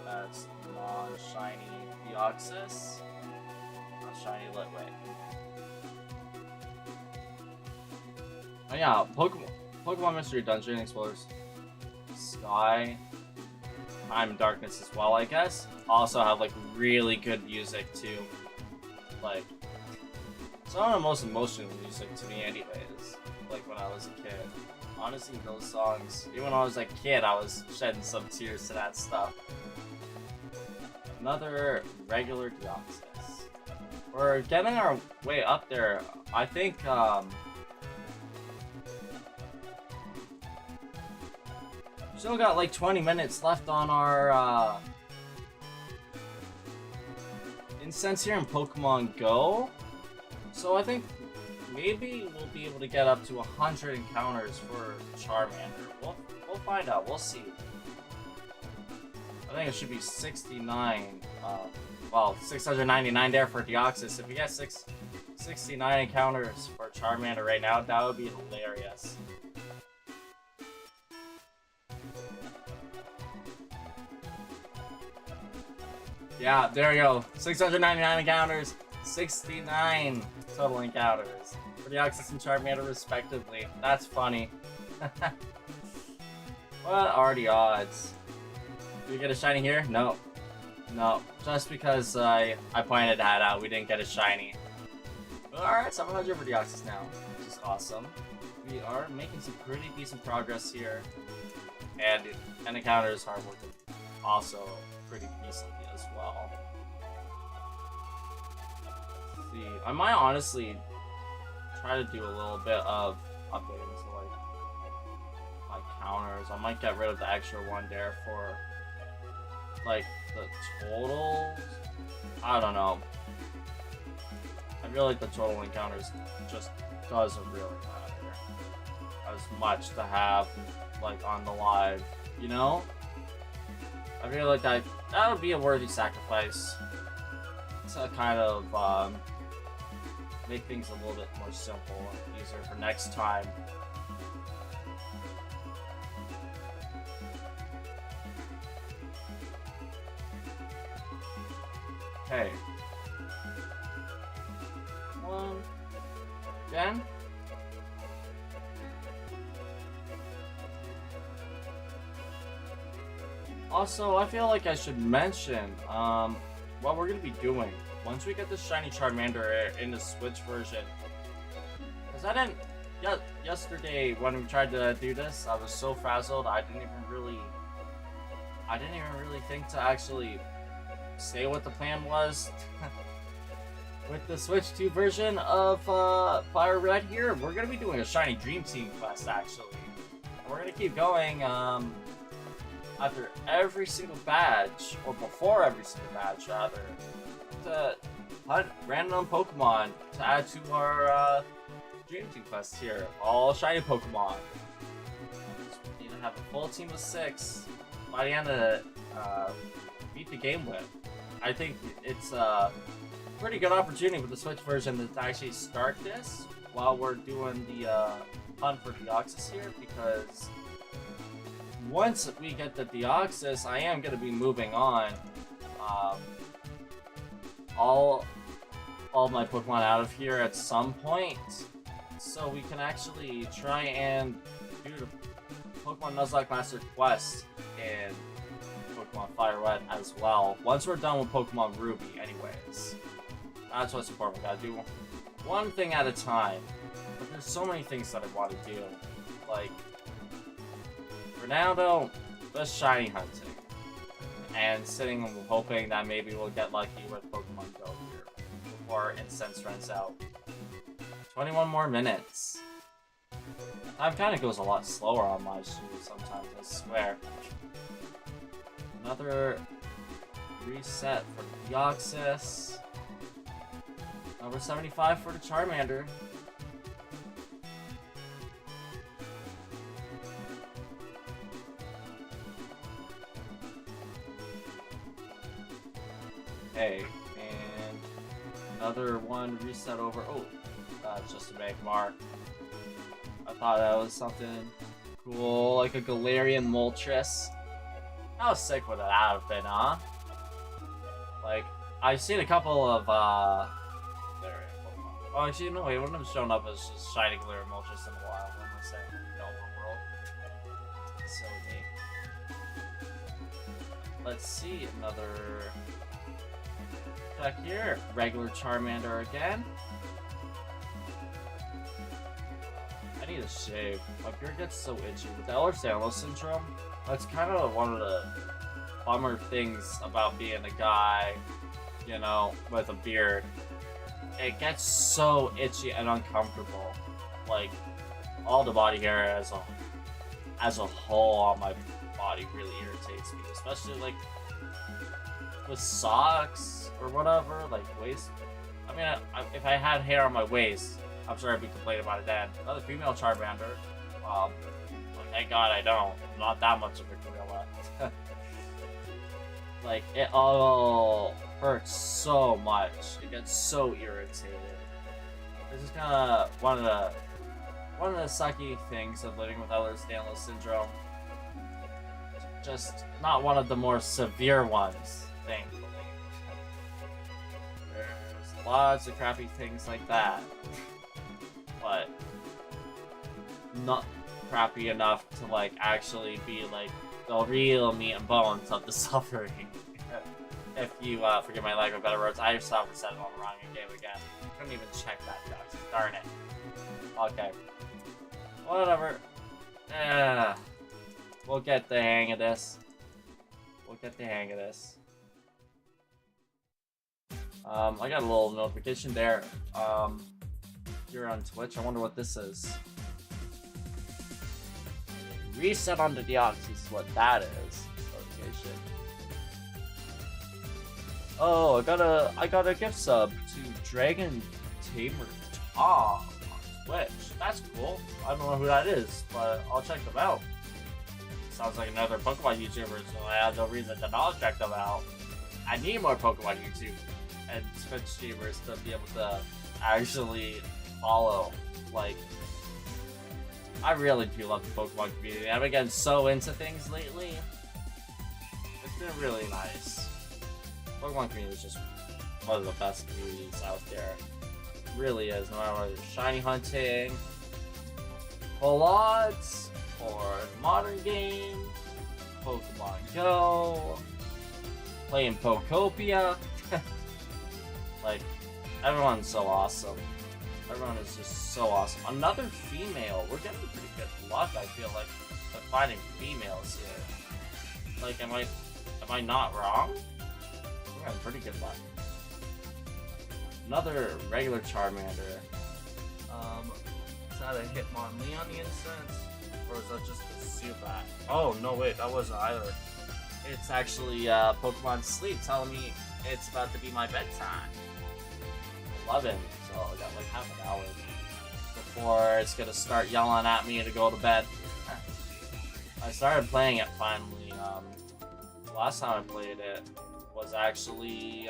That's non-shiny Deoxys, not shiny Litwick. Oh yeah, Pokemon Mystery Dungeon explores Sky, Time and Darkness as well, I guess. Also have like really good music too. Like, some of the most emotional music to me anyways, like when I was a kid. Honestly, those songs, even when I was a kid, I was shedding some tears to that stuff. Another regular Deoxys. We're getting our way up there. I think, still got like 20 minutes left on our incense here in Pokemon Go. So I think maybe we'll be able to get up to 100 encounters for Charmander. We'll find out. We'll see. I think it should be 69. Well, 699 there for Deoxys. If we get 69 encounters for Charmander right now, that would be hilarious. Yeah, there we go. 699 encounters, 69 total encounters for Deoxys and Charmander respectively. That's funny. What are the odds? Did we get a shiny here? No. No. Just because I pointed that out, we didn't get a shiny. Alright, 700 for Deoxys now, which is awesome. We are making some pretty decent progress here. And encounters are working also pretty decently as well. Let's see. I might honestly try to do a little bit of updating to like my counters. I might get rid of the extra one there for like the totals. I don't know. I feel like the total encounters just doesn't really matter as much to have like on the live, you know? I feel like that would be a worthy sacrifice to kind of make things a little bit more simple and easier for next time. Okay. Again? Also, I feel like I should mention what we're going to be doing once we get this shiny Charmander in the Switch version. Because I didn't... yesterday, when we tried to do this, I was so frazzled, I didn't even really think to actually say what the plan was. With the Switch 2 version of FireRed here, we're going to be doing a shiny Dream Team quest, actually. And we're going to keep going, after every single badge, or before every single badge, rather, to hunt random Pokemon to add to our Dream Team quest here. All shiny Pokemon. We need to have a full team of 6 by the end of it, beat the game with. I think it's a pretty good opportunity with the Switch version to actually start this while we're doing the hunt for Deoxys here, because once we get the Deoxys, I am going to be moving on all my Pokemon out of here at some point, so we can actually try and do the Pokemon Nuzlocke Master Quest in Pokemon FireRed as well. Once we're done with Pokemon Ruby, anyways. That's what's important. We gotta do one thing at a time. But there's so many things that I want to do. Like, for now though, just shiny hunting. And sitting and hoping that maybe we'll get lucky with Pokemon Go here before Incense runs out. 21 more minutes. Time kind of goes a lot slower on my shoes sometimes, I swear. Another reset for the Deoxys. Number 75 for the Charmander. Okay, and another one reset over. Oh, that's just a Magmar. I thought that was something cool, like a Galarian Moltres. How sick would that have been, huh? Like, I've seen a couple of, oh, actually, no, it wouldn't have shown up as just shiny Galarian Moltres in a while. What am I saying? No, world. So neat. Let's see, another check here. Regular Charmander again. I need a shave. My beard gets so itchy. With the Ehlers-Danlos syndrome, that's kind of one of the bummer things about being a guy, you know, with a beard. It gets so itchy and uncomfortable. Like, all the body hair as a whole on my body really irritates me. Especially, like, with socks or whatever, like, waist. I mean, if I had hair on my waist, I'm sure I'd be complaining about it then. Another female Charmander. Well, thank God I don't. Not that much of a gorilla. Like, it all hurts so much. It gets so irritated. This is kind of one of the sucky things of living with Ehlers-Danlos syndrome. Just not one of the more severe ones, thankfully. There's lots of crappy things like that. But not crappy enough to, like, actually be, like, the real meat and bones of the suffering. If you forgive my lack of better words, I stopped for setting on the wrong game again. Couldn't even check that, guys. Darn it. Okay. Whatever. We'll get the hang of this. I got a little notification there. You're on Twitch. I wonder what this is. Reset on the Deoxys is what that is. Notification. Oh, I got a gift sub to Dragon Tamer Tom on Twitch. That's cool. I don't know who that is, but I'll check them out. Sounds like another Pokemon YouTuber, so I have no reason to not check them out. I need more Pokemon YouTube and Twitch streamers to be able to actually follow. Like, I really do love the Pokemon community. I've been getting so into things lately. It's been really nice. Pokemon community is just one of the best communities out there. It really is. No matter whether it's shiny hunting, full odds, or modern game, Pokemon Go, playing Pokopia. Like, everyone's so awesome. Everyone is just so awesome. Another female. We're getting pretty good luck, I feel like, with finding females here. Like, am I not wrong? We're having pretty good luck. Another regular Charmander. Is that a Hitmonlee on the instance? Or is that just a Zubat? Oh, no, wait, that wasn't either. It's actually Pokemon Sleep telling me it's about to be my bedtime. 11, so I got like half an hour before it's gonna start yelling at me to go to bed. I started playing it finally. The last time I played it was actually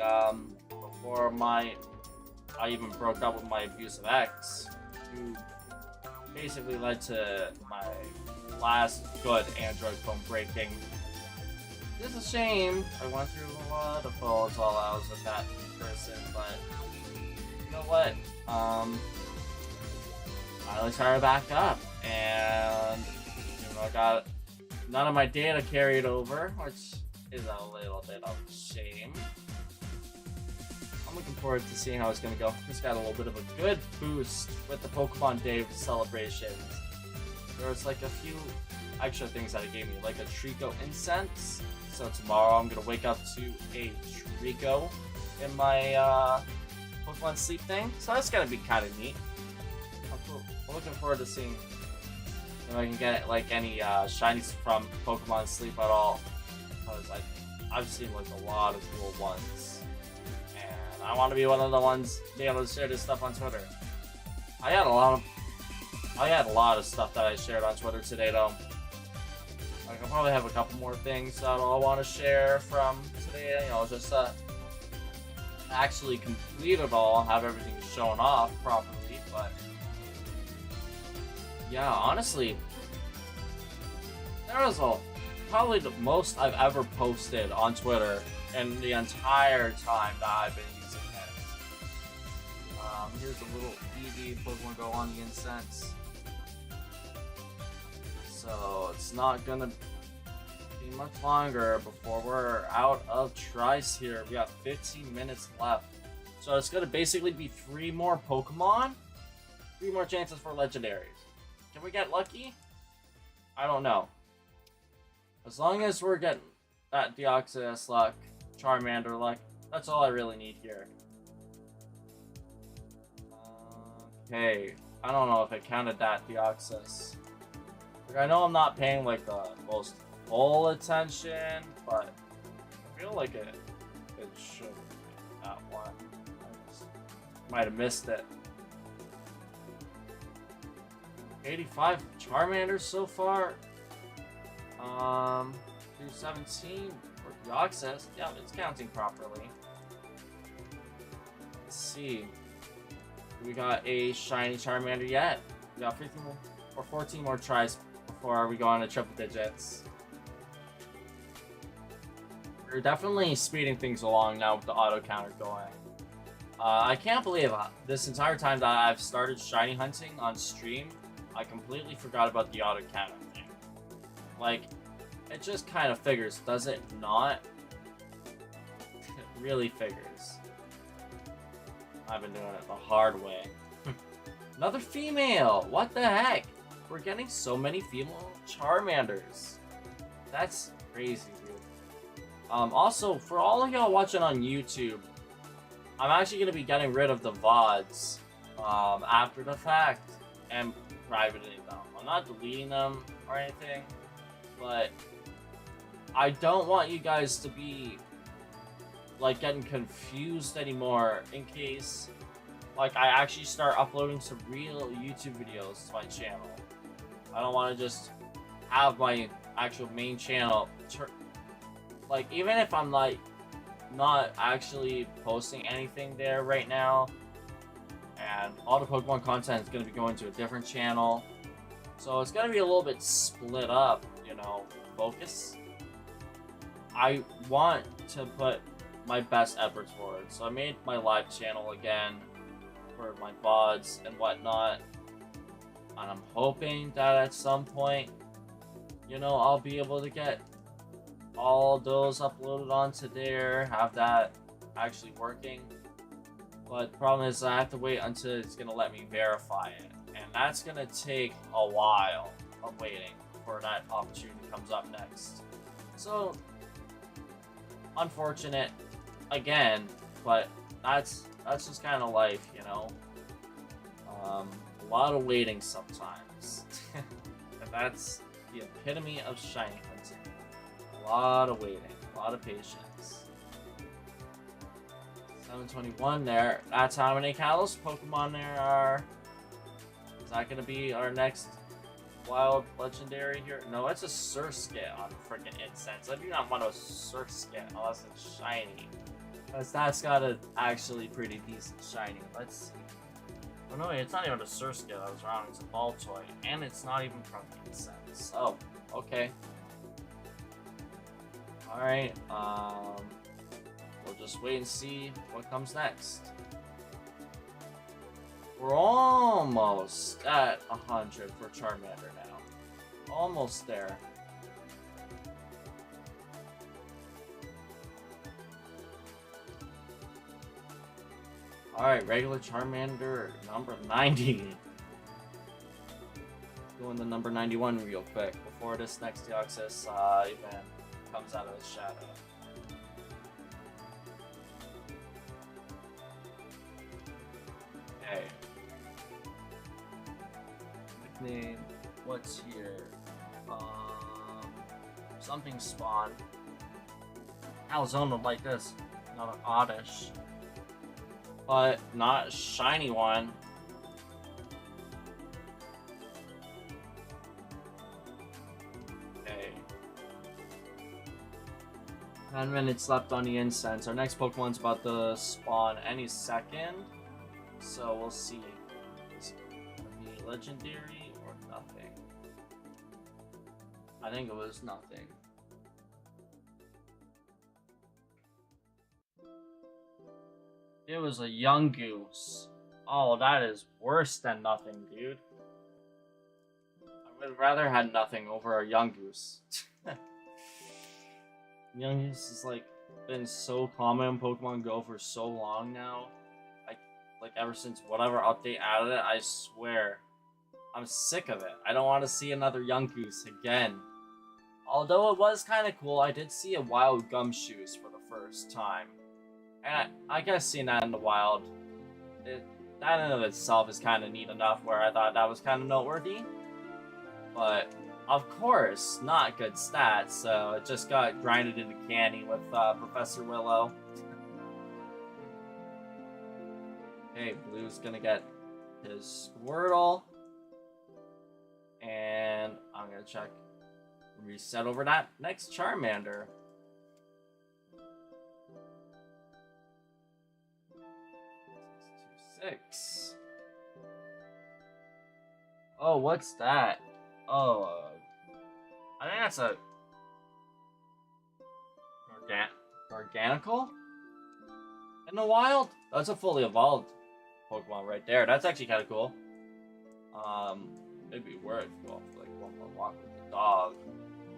before I even broke up with my abusive ex, who basically led to my last good Android phone breaking It's a shame. I went through a lot of photos while I was with that person, but you know what? Finally started back up, and you know, I got none of my data carried over, which is a little bit of a shame. I'm looking forward to seeing how it's gonna go. Just got a little bit of a good boost with the Pokemon Day celebrations. There was like a few extra things that it gave me, like a Trico incense. So tomorrow I'm gonna wake up to a Trico in my Pokemon Sleep thing. So that's gonna be kind of neat. I'm looking forward to seeing if I can get like any shinies from Pokemon Sleep at all, because I've seen like a lot of cool ones, and I want to be one of the ones be able to share this stuff on Twitter. I had a lot of stuff that I shared on Twitter today though. Like I'll probably have a couple more things that I'll want to share from today. You know, just actually complete it all, have everything shown off properly, but. Yeah, honestly, there was probably the most I've ever posted on Twitter in the entire time that I've been using it. Here's a little Eevee Pokemon Go on the incense. So it's not gonna be much longer before we're out of tries here. We got 15 minutes left. So it's gonna basically be 3 more Pokemon, 3 more chances for legendaries. Can we get lucky? I don't know. As long as we're getting that Deoxys luck, Charmander luck, that's all I really need here. Okay, I don't know if it counted that Deoxys. Like, I know I'm not paying like the most full attention, but I feel like it should be that one. I just might have missed it. 85 Charmanders so far. 217 for Deoxys. Yeah, it's counting properly. Let's see. We got a shiny Charmander yet. We got 15 more, or 14 more tries before we go on to triple digits. We're definitely speeding things along now with the auto counter going. I can't believe this entire time that I've started shiny hunting on stream, I completely forgot about the auto counter thing. Like, it just kind of figures, does it not? It really figures. I've been doing it the hard way. Another female! What the heck? We're getting so many female Charmanders. That's crazy, dude. Also, for all of y'all watching on YouTube, I'm actually going to be getting rid of the VODs after the fact and privating them. I'm not deleting them or anything, but I don't want you guys to be like getting confused anymore in case like I actually start uploading some real YouTube videos to my channel. I don't want to just have my actual main channel like, even if I'm like not actually posting anything there right now, and all the Pokemon content is going to be going to a different channel, so it's going to be a little bit split up, you know, focus. I want to put my best efforts forward, so I made my live channel again for my VODs and whatnot, and I'm hoping that at some point, you know, I'll be able to get all those uploaded onto there, have that actually working. But the problem is I have to wait until it's going to let me verify it, and that's going to take a while of waiting before that opportunity comes up next. So, unfortunate again, but that's just kind of life, you know. A lot of waiting sometimes. And that's the epitome of shiny hunting. A lot of waiting, a lot of patience. 721 there. That's how many Kalos Pokemon there are. Is that going to be our next wild legendary here? No, it's a Surskit on freaking Incense. I do not want a Surskit unless it's shiny, because that's got a actually pretty decent shiny. Let's see. Oh no, it's not even a Surskit. I was wrong. It's a Baltoy, and it's not even from Incense. Oh, okay. Alright, we'll just wait and see what comes next. We're almost at 100 for Charmander now. Almost there. Alright, regular Charmander, number 90. Doing the number 91 real quick before this next Deoxys event comes out of his shadow. Okay. Nickname, what's here? Something spawn. Alzone would like this. Not an oddish. But not a shiny one. Okay. 10 minutes left on the incense. Our next Pokemon's about to spawn any second. So we'll see. Is it gonna be legendary or nothing? I think it was nothing. It was a young goose. Oh, that is worse than nothing, dude. I would rather had nothing over a young goose. Young goose has like been so common in Pokemon Go for so long now. Like ever since whatever update added it, I swear. I'm sick of it. I don't want to see another young goose again. Although it was kind of cool, I did see a wild Gumshoes for the first time. And I guess seeing that in the wild, that in of itself is kind of neat enough where I thought that was kind of noteworthy. But, of course, not good stats, so it just got grinded into candy with Professor Willow. Okay, Blue's gonna get his Squirtle. And I'm gonna check reset over that next Charmander. 6. Oh, what's that? Oh, I think that's a Garganical in the wild. That's a fully evolved Pokemon right there. That's actually kind of cool. It'd be worth going for like one more walk with the dog,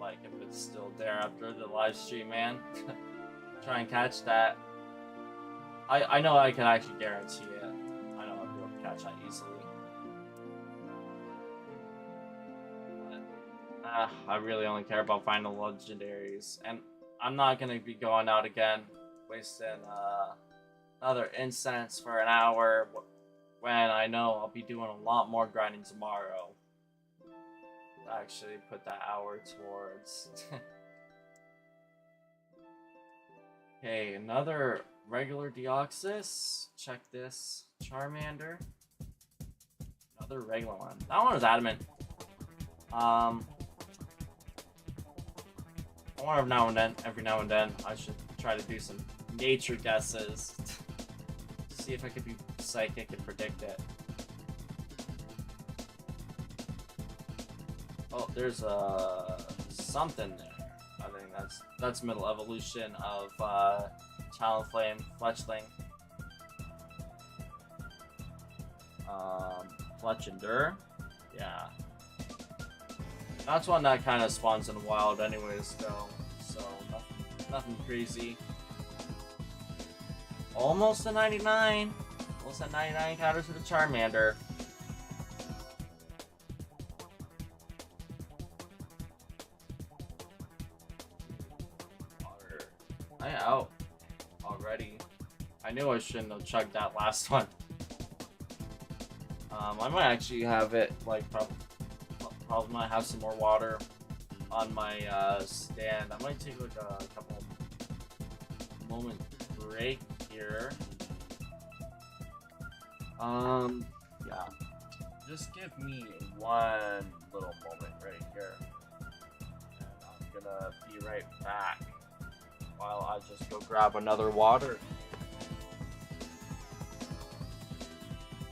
like if it's still there after the live stream, man. Try and catch that. I know I can actually guarantee it. I know I'll be able to catch that easily. But, I really only care about finding legendaries, and I'm not gonna be going out again, wasting another incense for an hour when I know I'll be doing a lot more grinding tomorrow. Actually, put that hour towards. Okay, another regular Deoxys. Check this. Charmander. Another regular one. That one was adamant. I wonder if every now and then, I should try to do some nature guesses. See if I could be psychic and predict it. Oh, there's something there. I think that's middle evolution of Talonflame, Fletchling. Fletchender. Yeah. That's one that kind of spawns in the wild anyways, though. So, nothing crazy. Almost a 99. Almost at 99 counters for the Charmander. I out already. I knew I shouldn't have chugged that last one. I might actually have it, like, probably might have some more water on my stand. I might take like a couple moment break here. Yeah. Just give me one little moment right here. And I'm gonna be right back while I just go grab another water.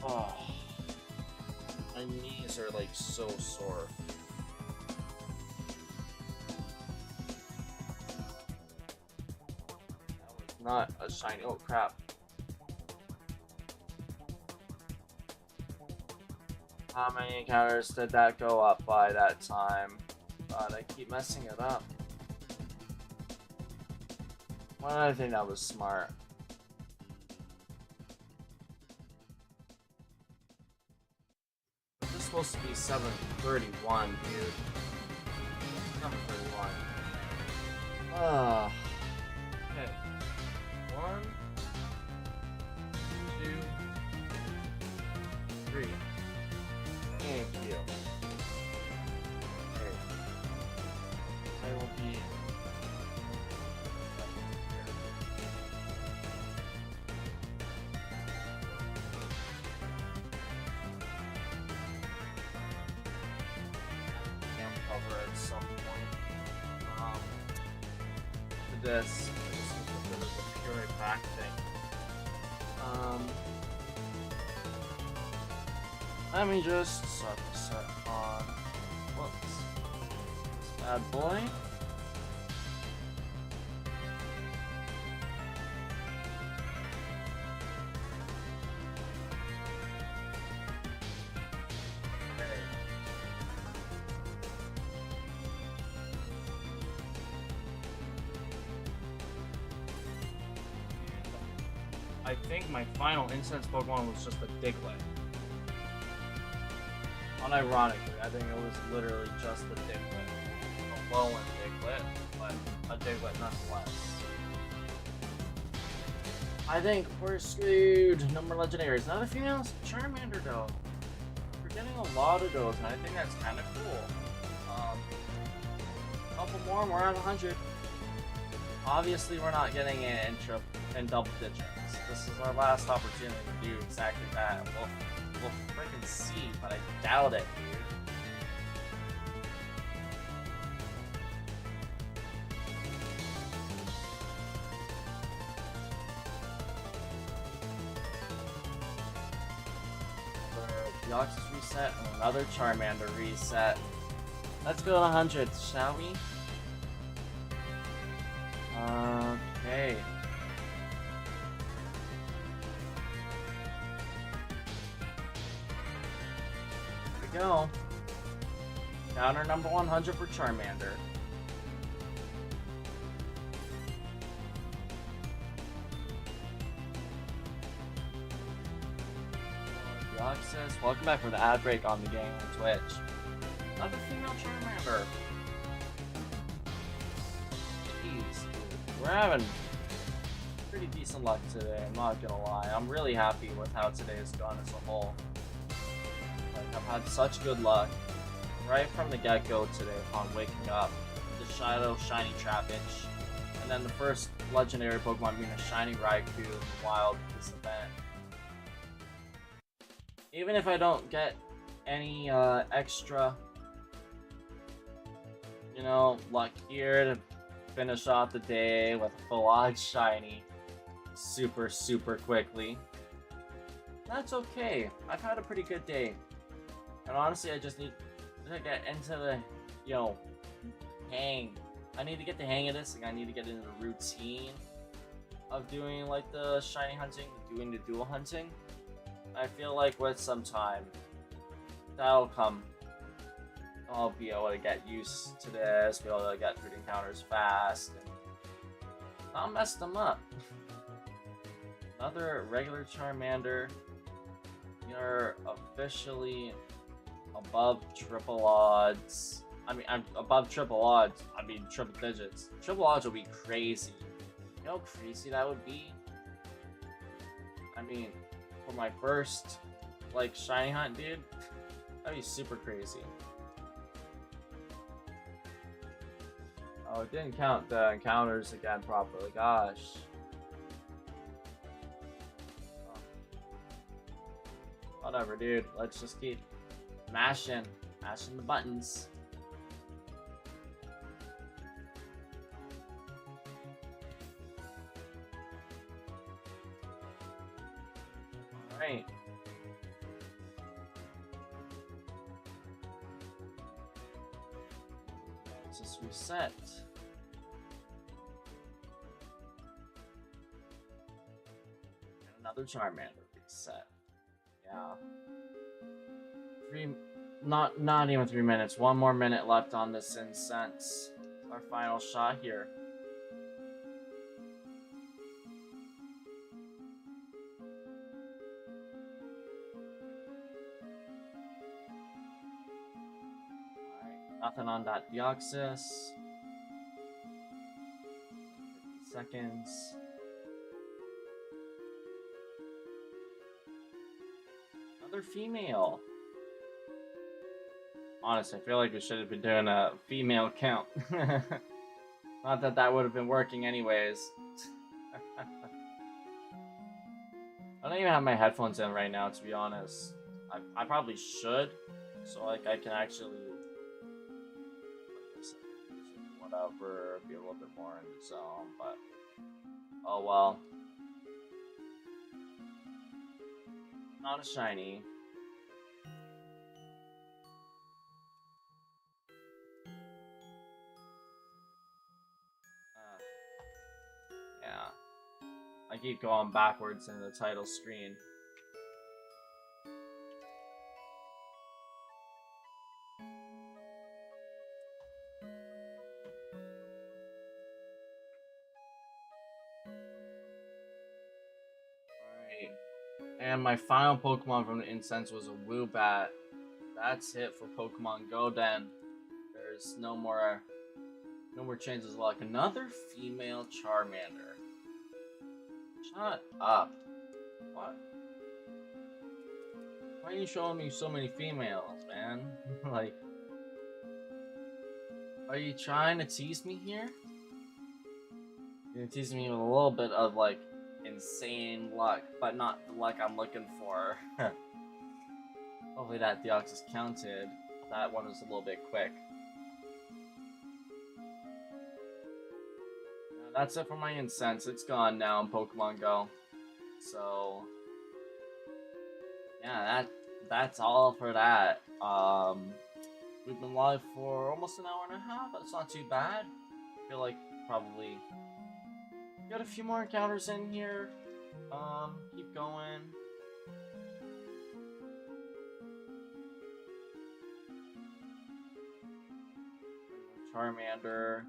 Oh. My knees are like so sore. not a shiny. Oh crap. How many encounters did that go up by that time? God, I keep messing it up. Well, I think that was smart. This is supposed to be 731, dude. 731. Okay. 1, 2, 3. Thank you. Okay. I will be. Cover at some point. For this is a pure back thing. Let me just set on. Whoops. This bad boy. I think my final incense Pokemon was just a Diglett. Unironically, I think it was literally just a Diglett. A low-end Diglett, but a Diglett nonetheless. I think we're screwed. No more legendaries. Another female Charmander though. We're getting a lot of those, and I think that's kind of cool. A couple more, we're at 100. Obviously, we're not getting it in double digits. This is our last opportunity to do exactly that. We'll freaking see, but I doubt it, dude. Deoxys reset and another Charmander reset. Let's go to 100, shall we? Okay. Here we go. Counter number 100 for Charmander. Deoxys, welcome back for the ad break on the game on Twitch. Another female Charmander. Jeez, dude. We're having pretty decent luck today, I'm not gonna lie. I'm really happy with how today has gone as a whole. Like, I've had such good luck right from the get-go today upon waking up. The Shadow Shiny Trapinch, and then the first legendary Pokemon being a Shiny Raikou in the wild this event. Even if I don't get any extra, you know, luck here to finish off the day with a full-on Shiny super quickly, that's okay. I've had a pretty good day. And honestly, I just need to get into the, you know, hang. I need to get the hang of this, and I need to get into the routine of doing, like, the shiny hunting, doing the dual hunting. I feel like with some time, that'll come. I'll be able to get used to this, be able to get through the encounters fast, and not mess them up. Another regular Charmander. You're officially above triple odds. I mean, I'm above triple odds. I mean, triple digits. Triple odds would be crazy. You know how crazy that would be? I mean, for my first, like, shiny hunt, dude, that'd be super crazy. Oh, it didn't count the encounters again properly. Gosh. Whatever, dude. Let's just keep mashing the buttons. Alright. Let's just reset. Another Charmander reset. Yeah. Not even 3 minutes. 1 more minute left on this incense. Our final shot here. Alright, nothing on that Deoxys. 50 seconds. Another female. Honestly, I feel like we should have been doing a female count. Not that that would have been working anyways. I don't even have my headphones in right now, to be honest. I probably should, so like I can actually listen to music, whatever, be a little bit more in the zone, but oh well. Not a shiny. Yeah. I keep going backwards in the title screen. Alright. And my final Pokemon from the incense was a Woobat. That's it for Pokemon Go then. There's no more changes of luck. Another female Charmander. Shut up. What? Why are you showing me so many females, man? Like, are you trying to tease me here? You're teasing me with a little bit of, like, insane luck, but not the luck I'm looking for. Hopefully that Deoxys counted. That one was a little bit quick. That's it for my incense. It's gone now in Pokemon Go. So yeah, that's all for that. We've been live for almost an hour and a half. That's not too bad. I feel like probably got a few more encounters in here. Keep going. Charmander.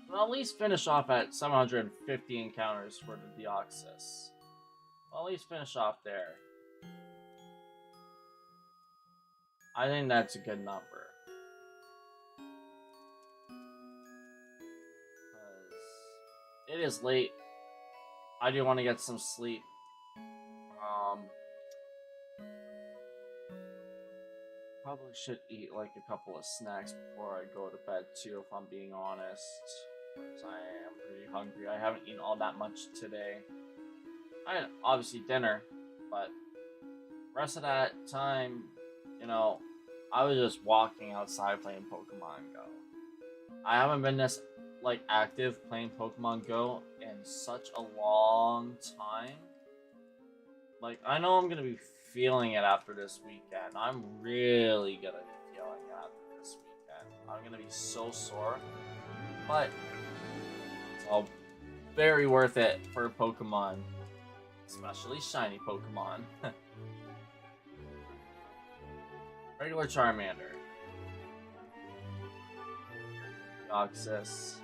We'll at least finish off at 750 encounters for the Deoxys. We'll at least finish off there. I think that's a good number. Because it is late. I do want to get some sleep. Probably should eat like a couple of snacks before I go to bed too, if I'm being honest. Because I am pretty hungry. I haven't eaten all that much today. I had obviously dinner, but the rest of that time, you know, I was just walking outside playing Pokemon Go. I haven't been this like active playing Pokemon Go in such a long time. Like, I know I'm gonna be feeling it after this weekend. I'm really gonna be feeling it after this weekend. I'm gonna be so sore. But it's all very worth it for Pokemon. Especially shiny Pokemon. Regular Charmander. Deoxys.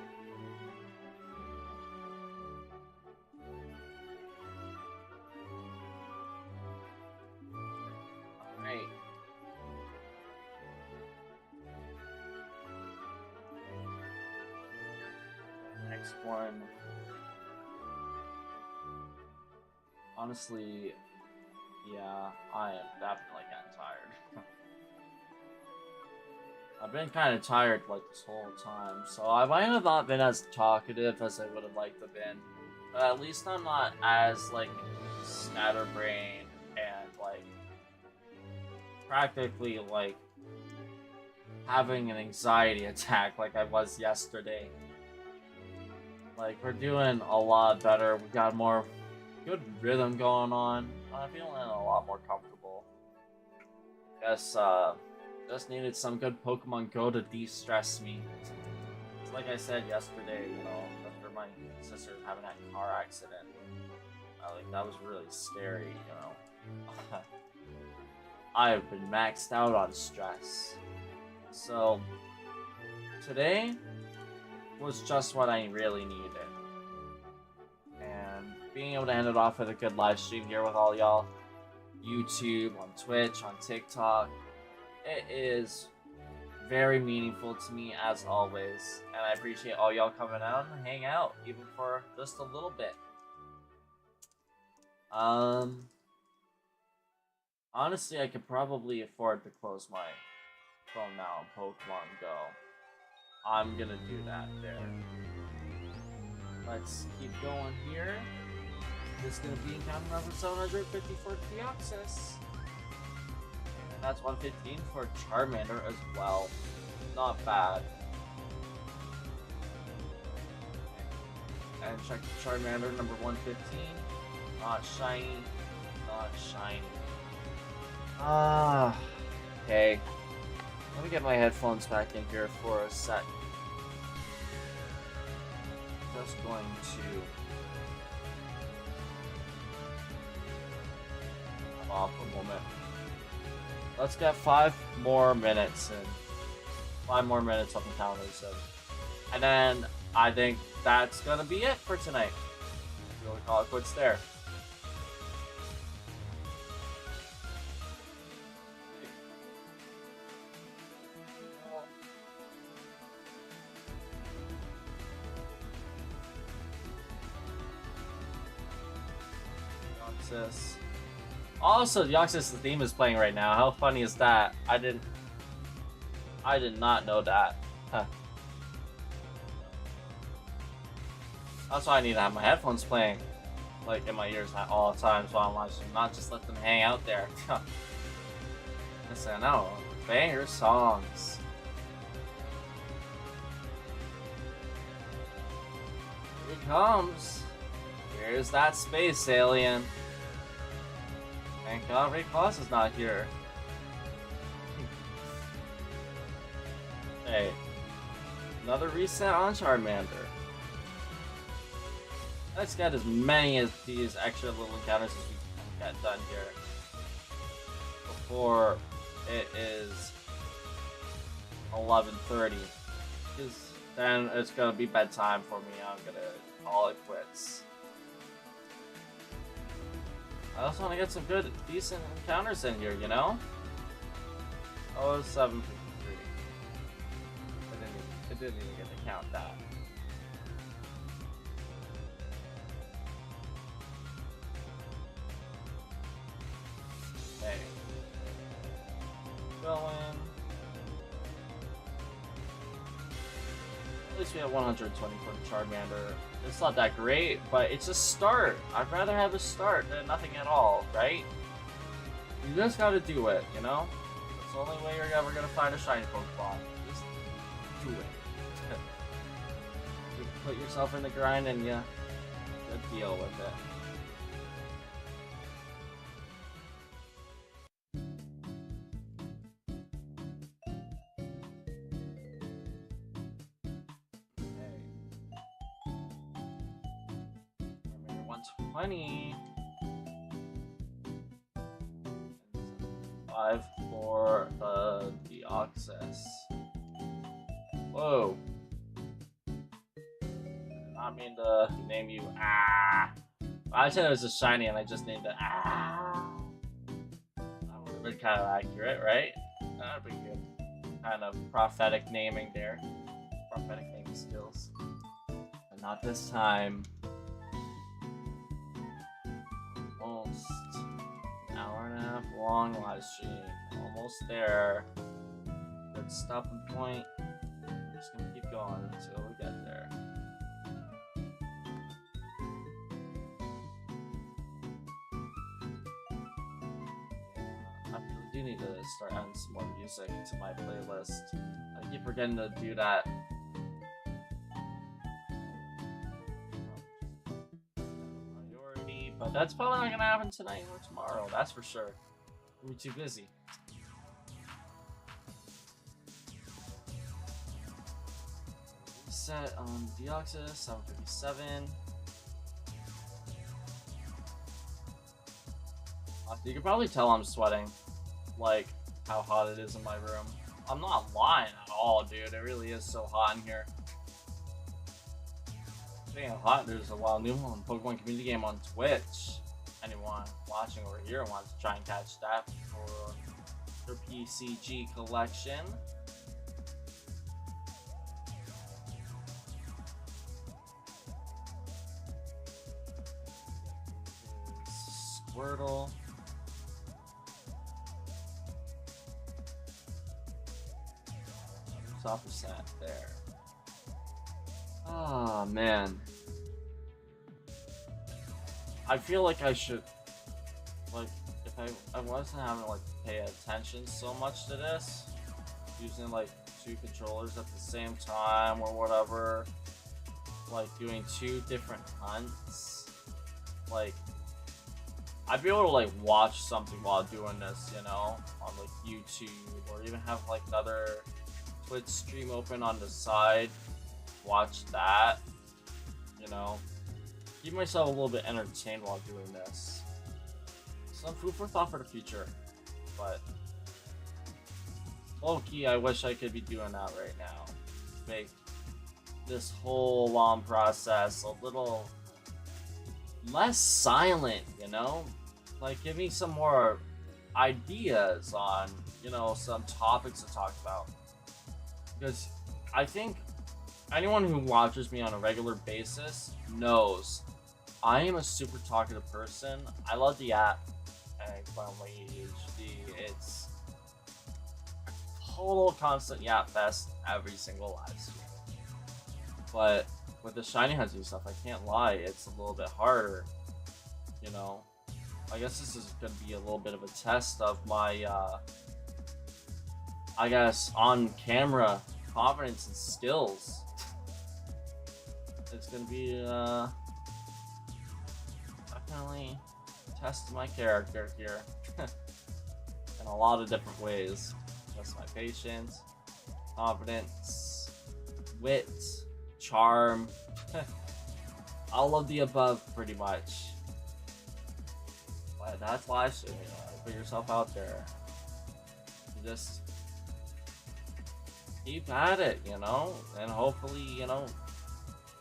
Alright. Next one. Honestly, yeah, I am definitely getting tired. I've been kind of tired like this whole time, so I might have not been as talkative as I would have liked to have been. But at least I'm not as like scatterbrained and like practically like having an anxiety attack like I was yesterday. Like, we're doing a lot better. We got more good rhythm going on. I'm feeling a lot more comfortable. Guess just needed some good Pokemon Go to de-stress me. like I said yesterday, you know, after my sister having that car accident, like that was really scary, you know. I have been maxed out on stress. So today was just what I really needed. And being able to end it off with a good live stream here with all y'all, YouTube, on Twitch, on TikTok, it is very meaningful to me as always. And I appreciate all y'all coming out and hang out, even for just a little bit. Honestly, I could probably afford to close my phone now on Pokemon Go. I'm gonna do that there. Let's keep going here. This is gonna be encounter number 750 for Deoxys. And that's 115 for Charmander as well. Not bad. And check Charmander number 115. Not shiny. Not shiny. Okay. Let me get my headphones back in here for a sec. Just going to off a moment. Let's get 5 more minutes in. 5 more minutes of encounters in. And then I think that's gonna be it for tonight. We'll call it quits there. Deoxys. Also, Deoxys' theme is playing right now. How funny is that? I did not know that. Huh. That's why I need to have my headphones playing, like in my ears at all times while I'm live streaming, not just let them hang out there. Listen, no, banger songs. Here it comes. Here's that space alien. Thank God Raycross is not here. Hey, another reset on Charmander. Let's get as many of these extra little encounters as we can get done here before it is 11:30. Because then it's gonna be bedtime for me. I'm gonna call it quits. I also want to get some good, decent encounters in here, you know? Oh, it's 753. It didn't even get to count that. Okay. Going. At least we have 120 for Charmander. It's not that great, but it's a start. I'd rather have a start than nothing at all, right? You just gotta do it, you know? It's the only way you're ever gonna find a shiny Pokemon. Just do it. You put yourself in the grind and you deal with it. Okay. 120. 5 for the Deoxys. Whoa. I mean to name you I said it was a shiny and I just named it That would have been kind of accurate, right? That would be good. Kind of prophetic naming there. Prophetic naming skills. But not this time. Almost an hour and a half long live stream. Almost there. Good stopping point. I'm just gonna keep going until we get there. I really do need to start adding some more music to my playlist. I keep forgetting to do that. Priority, but that's probably not gonna happen tonight or tomorrow. That's for sure. We're too busy. set on Deoxys, 757. You can probably tell I'm sweating, like how hot it is in my room. I'm not lying at all, dude. It really is so hot in here. Speaking of hot, there's a wild new one Pokemon community game on Twitch. Anyone watching over here wants to try and catch that for their PCG collection. Squirtle. Top percent there. Oh man. I feel like I should, like, if I wasn't having like to pay attention so much to this, using like 2 controllers at the same time or whatever, like doing 2 different hunts, like I'd be able to like watch something while doing this, you know, on like YouTube, or even have like another Twitch stream open on the side, watch that, you know, keep myself a little bit entertained while doing this. Some food for thought for the future, but low-key, I wish I could be doing that right now. Make this whole long process a little less silent, you know? Like, give me some more ideas on, you know, some topics to talk about. Because I think anyone who watches me on a regular basis knows I am a super talkative person. I love the app, and finally HD. It's total constant yap fest every single live stream. But with the shiny hunting stuff, I can't lie, it's a little bit harder. You know, I guess this is gonna be a little bit of a test of my, I guess, on-camera confidence and skills. It's gonna be definitely test my character here in a lot of different ways. Test my patience, confidence, wit, charm, all of the above, pretty much. But that's why I should put yourself out there. You just keep at it, you know, and hopefully, you know,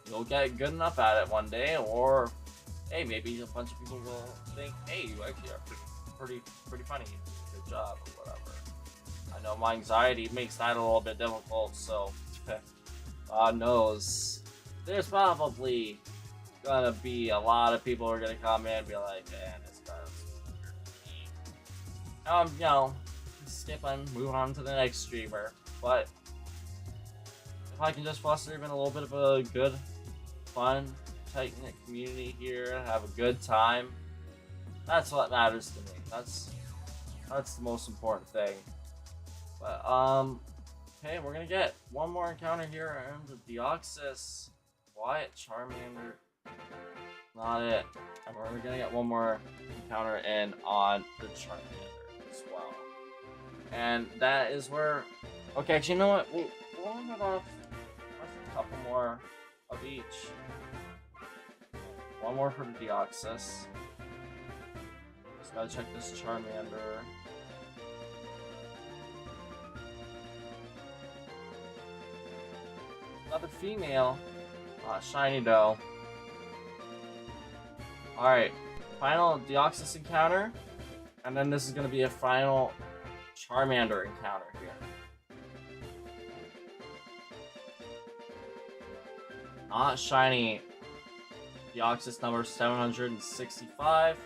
you'll get good enough at it one day, or hey, maybe a bunch of people will think, hey, you actually are pretty funny, good job, or whatever. I know my anxiety makes that a little bit difficult, so God knows there's probably gonna be a lot of people who are gonna come in and be like, man, this guy's weird. You know, skip and move on to the next streamer. But if I can just foster even a little bit of a good, fun, tight-knit community here, have a good time, that's what matters to me. That's the most important thing. But okay, we're gonna get one more encounter here in the Deoxys. Wyatt, Charmander, not it. And we're gonna get one more encounter in on the Charmander as well. And that is where, okay, actually, you know what? We'll end it off with a couple more of each. One more for the Deoxys. Just gotta check this Charmander. Another female. Shiny though. Alright, final Deoxys encounter. And then this is gonna be a final Charmander encounter here. Not shiny. Deoxys number 765.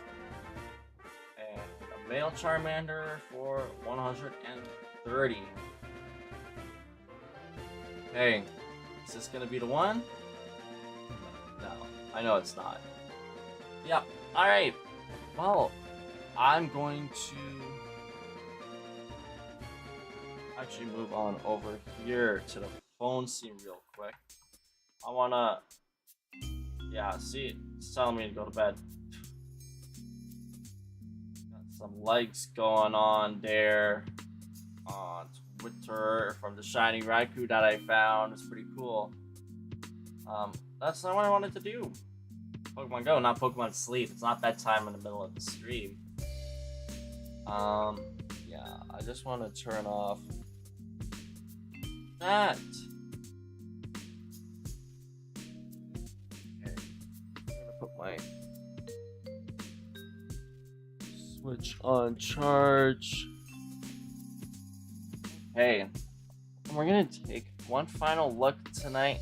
And a male Charmander for 130. Okay. Is this gonna be the one? No, I know it's not. Yep. Alright. Well, I'm going to actually move on over here to the phone scene real quick. I wanna, yeah, see, it's telling me to go to bed. Got some likes going on there on Twitter from the shiny Raikou that I found. It's pretty cool. That's not what I wanted to do. Pokemon Go, not Pokemon Sleep. It's not that time in the middle of the stream. Yeah, I just want to turn off that. Okay, I'm gonna put my switch on charge. Okay, and we're gonna take one final look tonight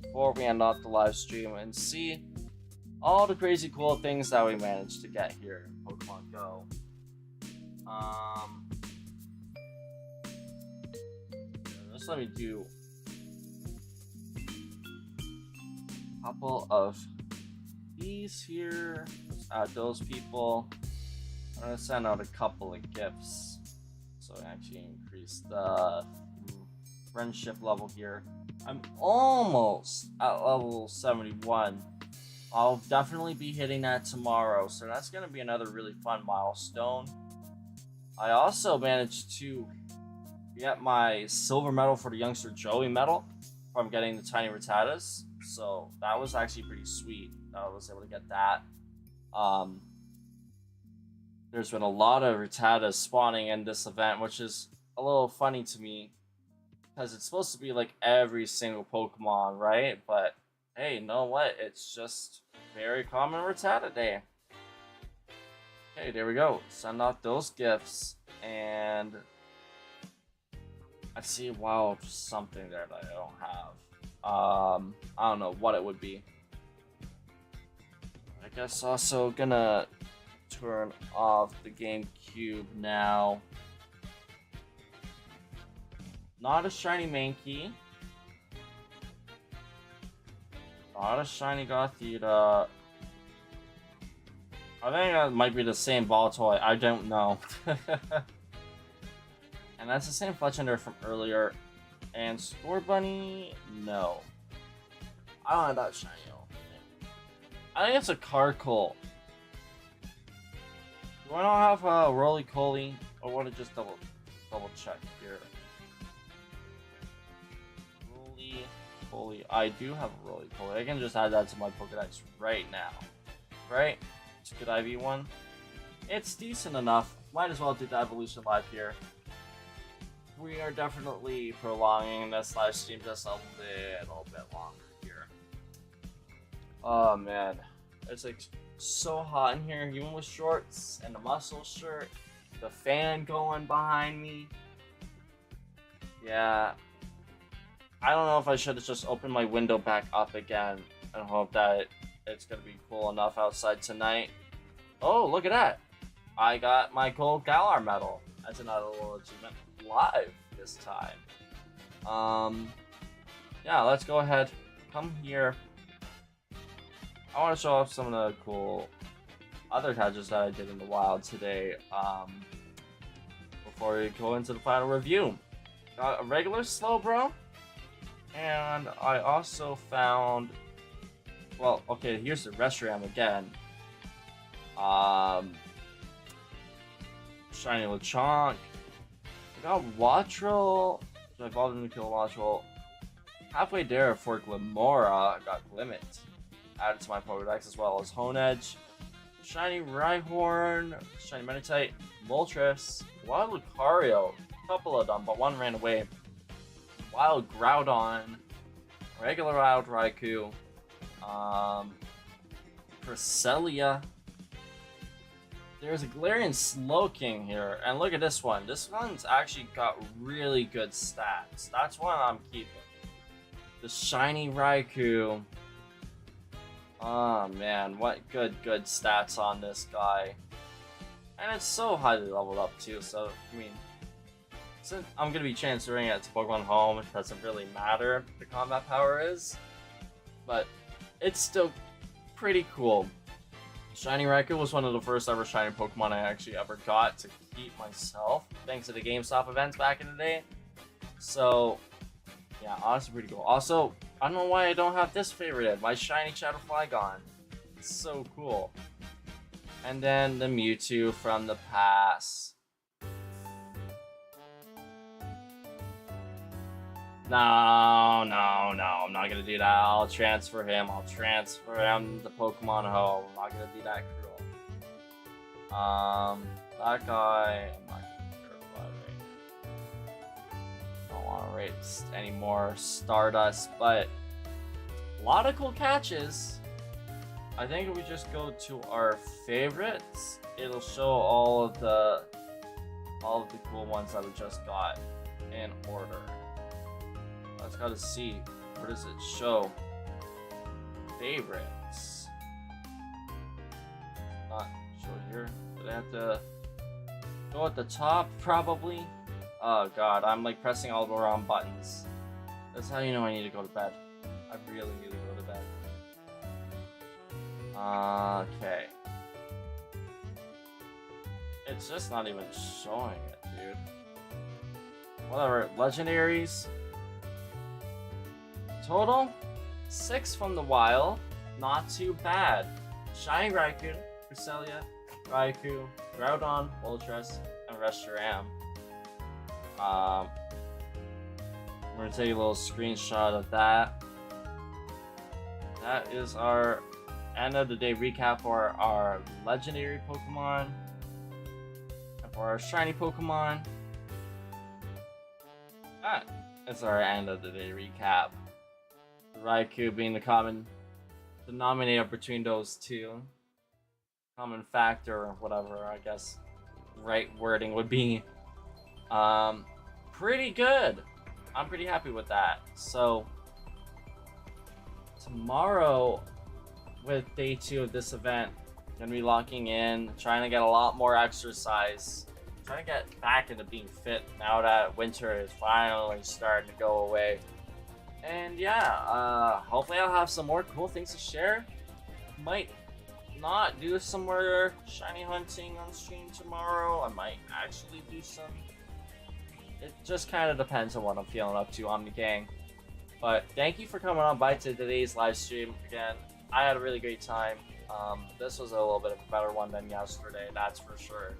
before we end off the live stream and see all the crazy cool things that we managed to get here in Pokemon Go. Just let me do a couple of these here. Let's add those people. I'm gonna send out a couple of gifts so I actually increase the friendship level here. I'm almost at level 71. I'll definitely be hitting that tomorrow, so that's going to be another really fun milestone. I also managed to get my silver medal for the youngster Joey medal from getting the tiny Rattatas, so that was actually pretty sweet. I was able to get that. There's been a lot of Rattatas spawning in this event, which is a little funny to me because it's supposed to be like every single Pokemon, right? But hey, you know what? It's just very common Rattata Day. Okay, there we go. Send out those gifts, and I see wow something there that I don't have. I don't know what it would be. I guess also gonna turn off the GameCube now. Not a shiny Mankey. Not a shiny Gothita. I think that might be the same Voltoy. I don't know. And that's the same Fletchender from earlier. And Scorbunny, no. I don't have that shiny. I think it's a Carkol. Do I not have a Roly-Poly? I want to just double check here. Roly-Poly. I do have a Roly-Poly. I can just add that to my Pokédex right now. Right? It's a good IV one. It's decent enough. Might as well do the evolution live here. We are definitely prolonging this live stream just a little bit longer here. Oh man. It's like so hot in here, even with shorts and the muscle shirt. The fan going behind me. Yeah. I don't know if I should have just opened my window back up again and hope that it's going to be cool enough outside tonight. Oh, look at that. I got my Gold Galar medal. That's another little achievement live this time. Yeah, let's go ahead. Come here. I want to show off some of the cool other catches that I did in the wild today. Before we go into the final review. Got a regular Slowbro. And I also found, well, okay, here's the Reshiram again. Shiny Lechonk. I got Wattrel. So I evolved into kill Wattrel. Halfway there for Glimora, I got Glimmet. Added to my Pokédex as well as Honedge. Shiny Rhyhorn. Shiny Meditite. Moltres. Wild Lucario. A couple of them, but one ran away. Wild Groudon, regular Wild Raikou, Cresselia. There's a Galarian Slowking here, and look at this one. This one's actually got really good stats. That's one I'm keeping. The shiny Raikou. Oh man, what good stats on this guy. And it's so highly leveled up too, so I mean, since I'm going to be transferring it to Pokemon Home, it doesn't really matter what the combat power is. But it's still pretty cool. Shiny Raikou was one of the first ever shiny Pokemon I actually ever got to keep myself, thanks to the GameStop events back in the day. So, yeah, honestly pretty cool. Also, I don't know why I don't have this favorited, my shiny Shadow Flygon. It's so cool. And then the Mewtwo from the past. No, no, no, I'm not gonna do that. I'll transfer him. I'll transfer him to Pokemon Home. I'm not gonna be that cruel. That guy, I'm not gonna care about it. Don't want to race any more Stardust, but a lot of cool catches. I think if we just go to our favorites, it'll show all of the cool ones that we just got in order. I just gotta see, where does it show favorites? Not show here. Did I have to go at the top probably? Oh god, I'm like pressing all the wrong buttons. That's how you know I need to go to bed. I really need to go to bed. Okay. It's just not even showing it, dude. Whatever. Legendaries. Total 6 from the wild. Not too bad. Shiny Raikou, Cresselia, Raikou, Groudon, Moltres, and Reshiram. We're gonna take a little screenshot of that. That is our end of the day recap for our legendary Pokemon and for our shiny Pokemon. That is our end of the day recap. Raikou being the common denominator between those two. Common factor, or whatever, I guess right wording would be. Pretty good. I'm pretty happy with that. So tomorrow, with day 2 of this event, gonna be locking in, trying to get a lot more exercise, trying to get back into being fit now that winter is finally starting to go away. And yeah, hopefully I'll have some more cool things to share. Might not do some more shiny hunting on stream tomorrow. I might actually do some. It just kind of depends on what I'm feeling up to, Omni Gang. But thank you for coming on by to today's live stream. Again, I had a really great time. This was a little bit of a better one than yesterday, that's for sure.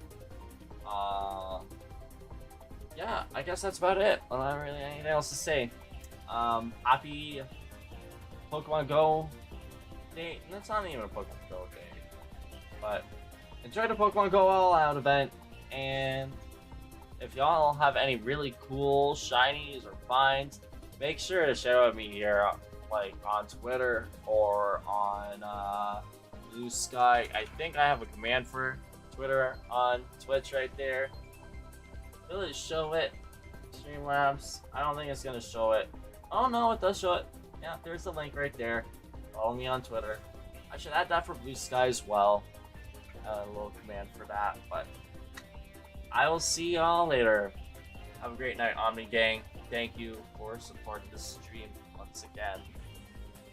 Yeah, I guess that's about it. I don't really have anything else to say. Happy Pokemon Go day. That's not even a Pokemon Go day. But enjoy the Pokemon Go All Out event. And if y'all have any really cool shinies or finds, make sure to share with me here, like on Twitter or on Blue Sky. I think I have a command for Twitter on Twitch right there. Will it show it? Streamlabs. I don't think it's gonna show it. Oh no, it does show it. Yeah, there's the link right there. Follow me on Twitter. I should add that for Blue Sky as well. A little command for that, but I will see y'all later. Have a great night, Omni Gang. Thank you for supporting this stream once again.